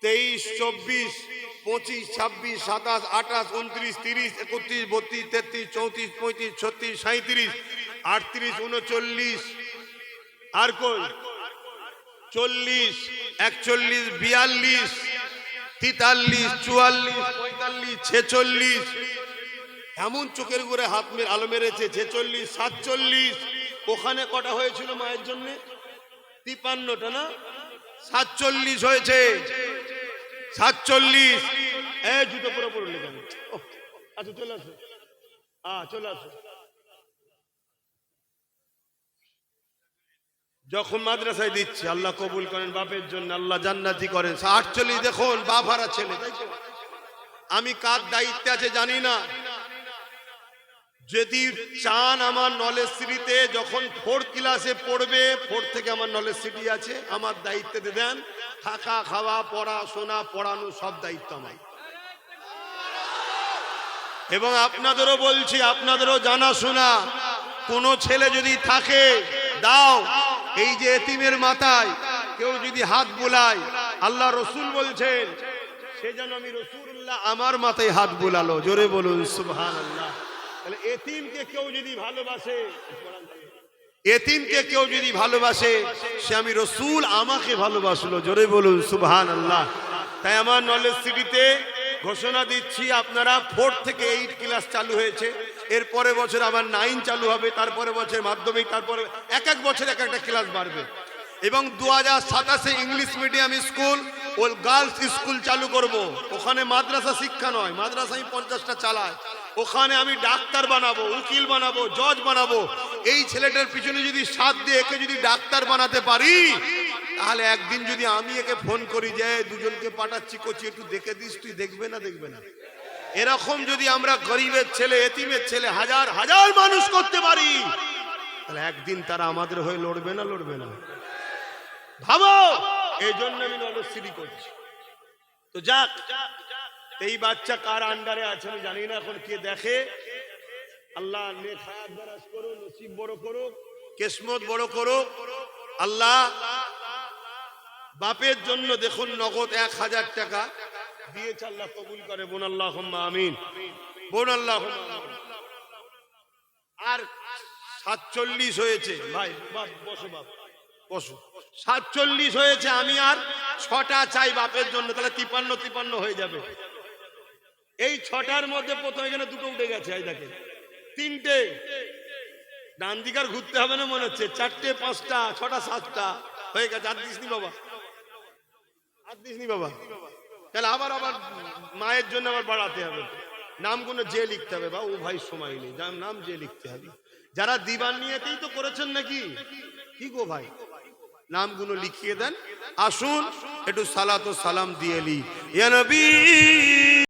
23, 24, 25, 26, 27, 28, 29, 30, 31, 32, 33, 34, 35, 36, 37, 38, 39, আর কই 40, 41, 42, 43, 44, 45, 46। এমন চোখের ঘুরে হাত আলো মেরেছে। 46, 47। ওখানে কটা হয়েছিল মায়ের জন্য? 53টা না? 47 হয়েছে। 47। এই জুতো পুরো পড়লে কেন? আচ্ছা চলে আসো, চলে আসো। যখন মাদ্রাসায় দিচ্ছি, আল্লাহ কবুল করেন বাপের জন্য, আল্লাহ জান্নাতি করেন। 48 দেখুন, বাপ হারা ছেলে। আমি কার দায়িত্বে আছে জানি না। যদি চান আমার নলেজ সিটিতে যখন 4th ক্লাসে পড়বে, 4 থেকে আমার নলেজ সিটি আছে, আমার দায়িত্বে দেন। থাকা, খাওয়া, পড়াশোনা, পড়ানো সব দায়িত্ব আমার। এবং আপনাদেরও বলছি, আপনাদেরও জানাশোনা। কোনো ছেলে যদি থাকে দাও। এই যে এতিমের মাথায় কেউ যদি হাত বুলায়, আল্লাহ রসুল বলছেন সে যেন আমি রসুল্লাহ আমার মাথায় হাত বুলালো। জোরে বলুন সুবহানাল্লাহ। তাহলে এতিমকে কেউ যদি ভালোবাসে, এতিমকে কেউ যদি ভালোবাসে, সে আমি রসুল আমাকে ভালোবাসলো। জোরে বলুন সুবহানাল্লাহ। তাই আমার নলেজ সিটিতে ঘোষণা দিচ্ছি, আপনারা 4 থেকে 8 ক্লাস চালু হয়েছে। এর পরের বছর আবার 9 চালু হবে, তারপরে বছর মাধ্যমিক, তারপরে এক এক বছর এক একটা ক্লাস বাড়বে। এবং 2027-এ ইংলিশ মিডিয়াম স্কুল ও গার্লস স্কুল চালু করব। ওখানে মাদ্রাসা শিক্ষা নয়, মাদ্রাসা আমি 50টা চালাই। ওখানে আমি ডাক্তার বানাবো, উকিল বানাবো, জজ বানাবো। এই ছেলেটার পিছনে যদি সাথ দিয়ে একে যদি ডাক্তার বানাতে পারি, তাহলে একদিন যদি আমি একে ফোন করি যে দুজনকে পাঠাচ্ছি, করছি, একটু দেখে দিস, তুই দেখবে না? দেখবে না? এরকম যদি আমরা গরিবের ছেলে, এতিমের ছেলে হাজার হাজার মানুষ করতে পারি, তাহলে একদিন তারা আমাদের হয়ে লড়বে না? লড়বে না? ভাবো। এই জন্য আমি নলেজ সিটি করছি। তো যাক, এই বাচ্চা কার আন্ডারে আছে আমি জানি না। এখন কে দেখে? আল্লাহ নেক হায়াত দারাজ করুন, নসিব বড় করুক, কিসমত বড় করুক আল্লাহ। বাপের জন্য দেখুন নগদ 1000 টাকা দিয়েছে, আল্লাহ কবুল করে বোন, আল্লাহুম্মা আমিন। বোন আল্লাহুম্মা আমিন। আর 47 হয়েছে ভাই, বসো বাপ, বসো। 47 হয়েছে, আমি আর 6টা চাই বাপের জন্য, তাহলে 53 হয়ে যাবে। এই 6টার মধ্যে প্রথম এখানে 2টো উঠে গেছে, এই দেখেন 3টে, ডান দিকার ঘুরতে হবে না মনে হচ্ছে, 4টে 5টা 6টা 7টা হয়ে গেছে। আর দিসনি বাবা, আর দিসনি বাবা, তাহলে আবার মায়ের জন্য আবার বাড়াতে হবে, নামগুলো যে লিখতে হবে। বা ও ভাই সময় নেই, যার নাম যে লিখতে হবে। যারা দিবান নিয়েতেই তো করেছেন নাকি, কি গো ভাই, নামগুলো লিখিয়ে দেন। আসুন একটু সালাত ও সালাম দিয়ে লি। ইয়া নবী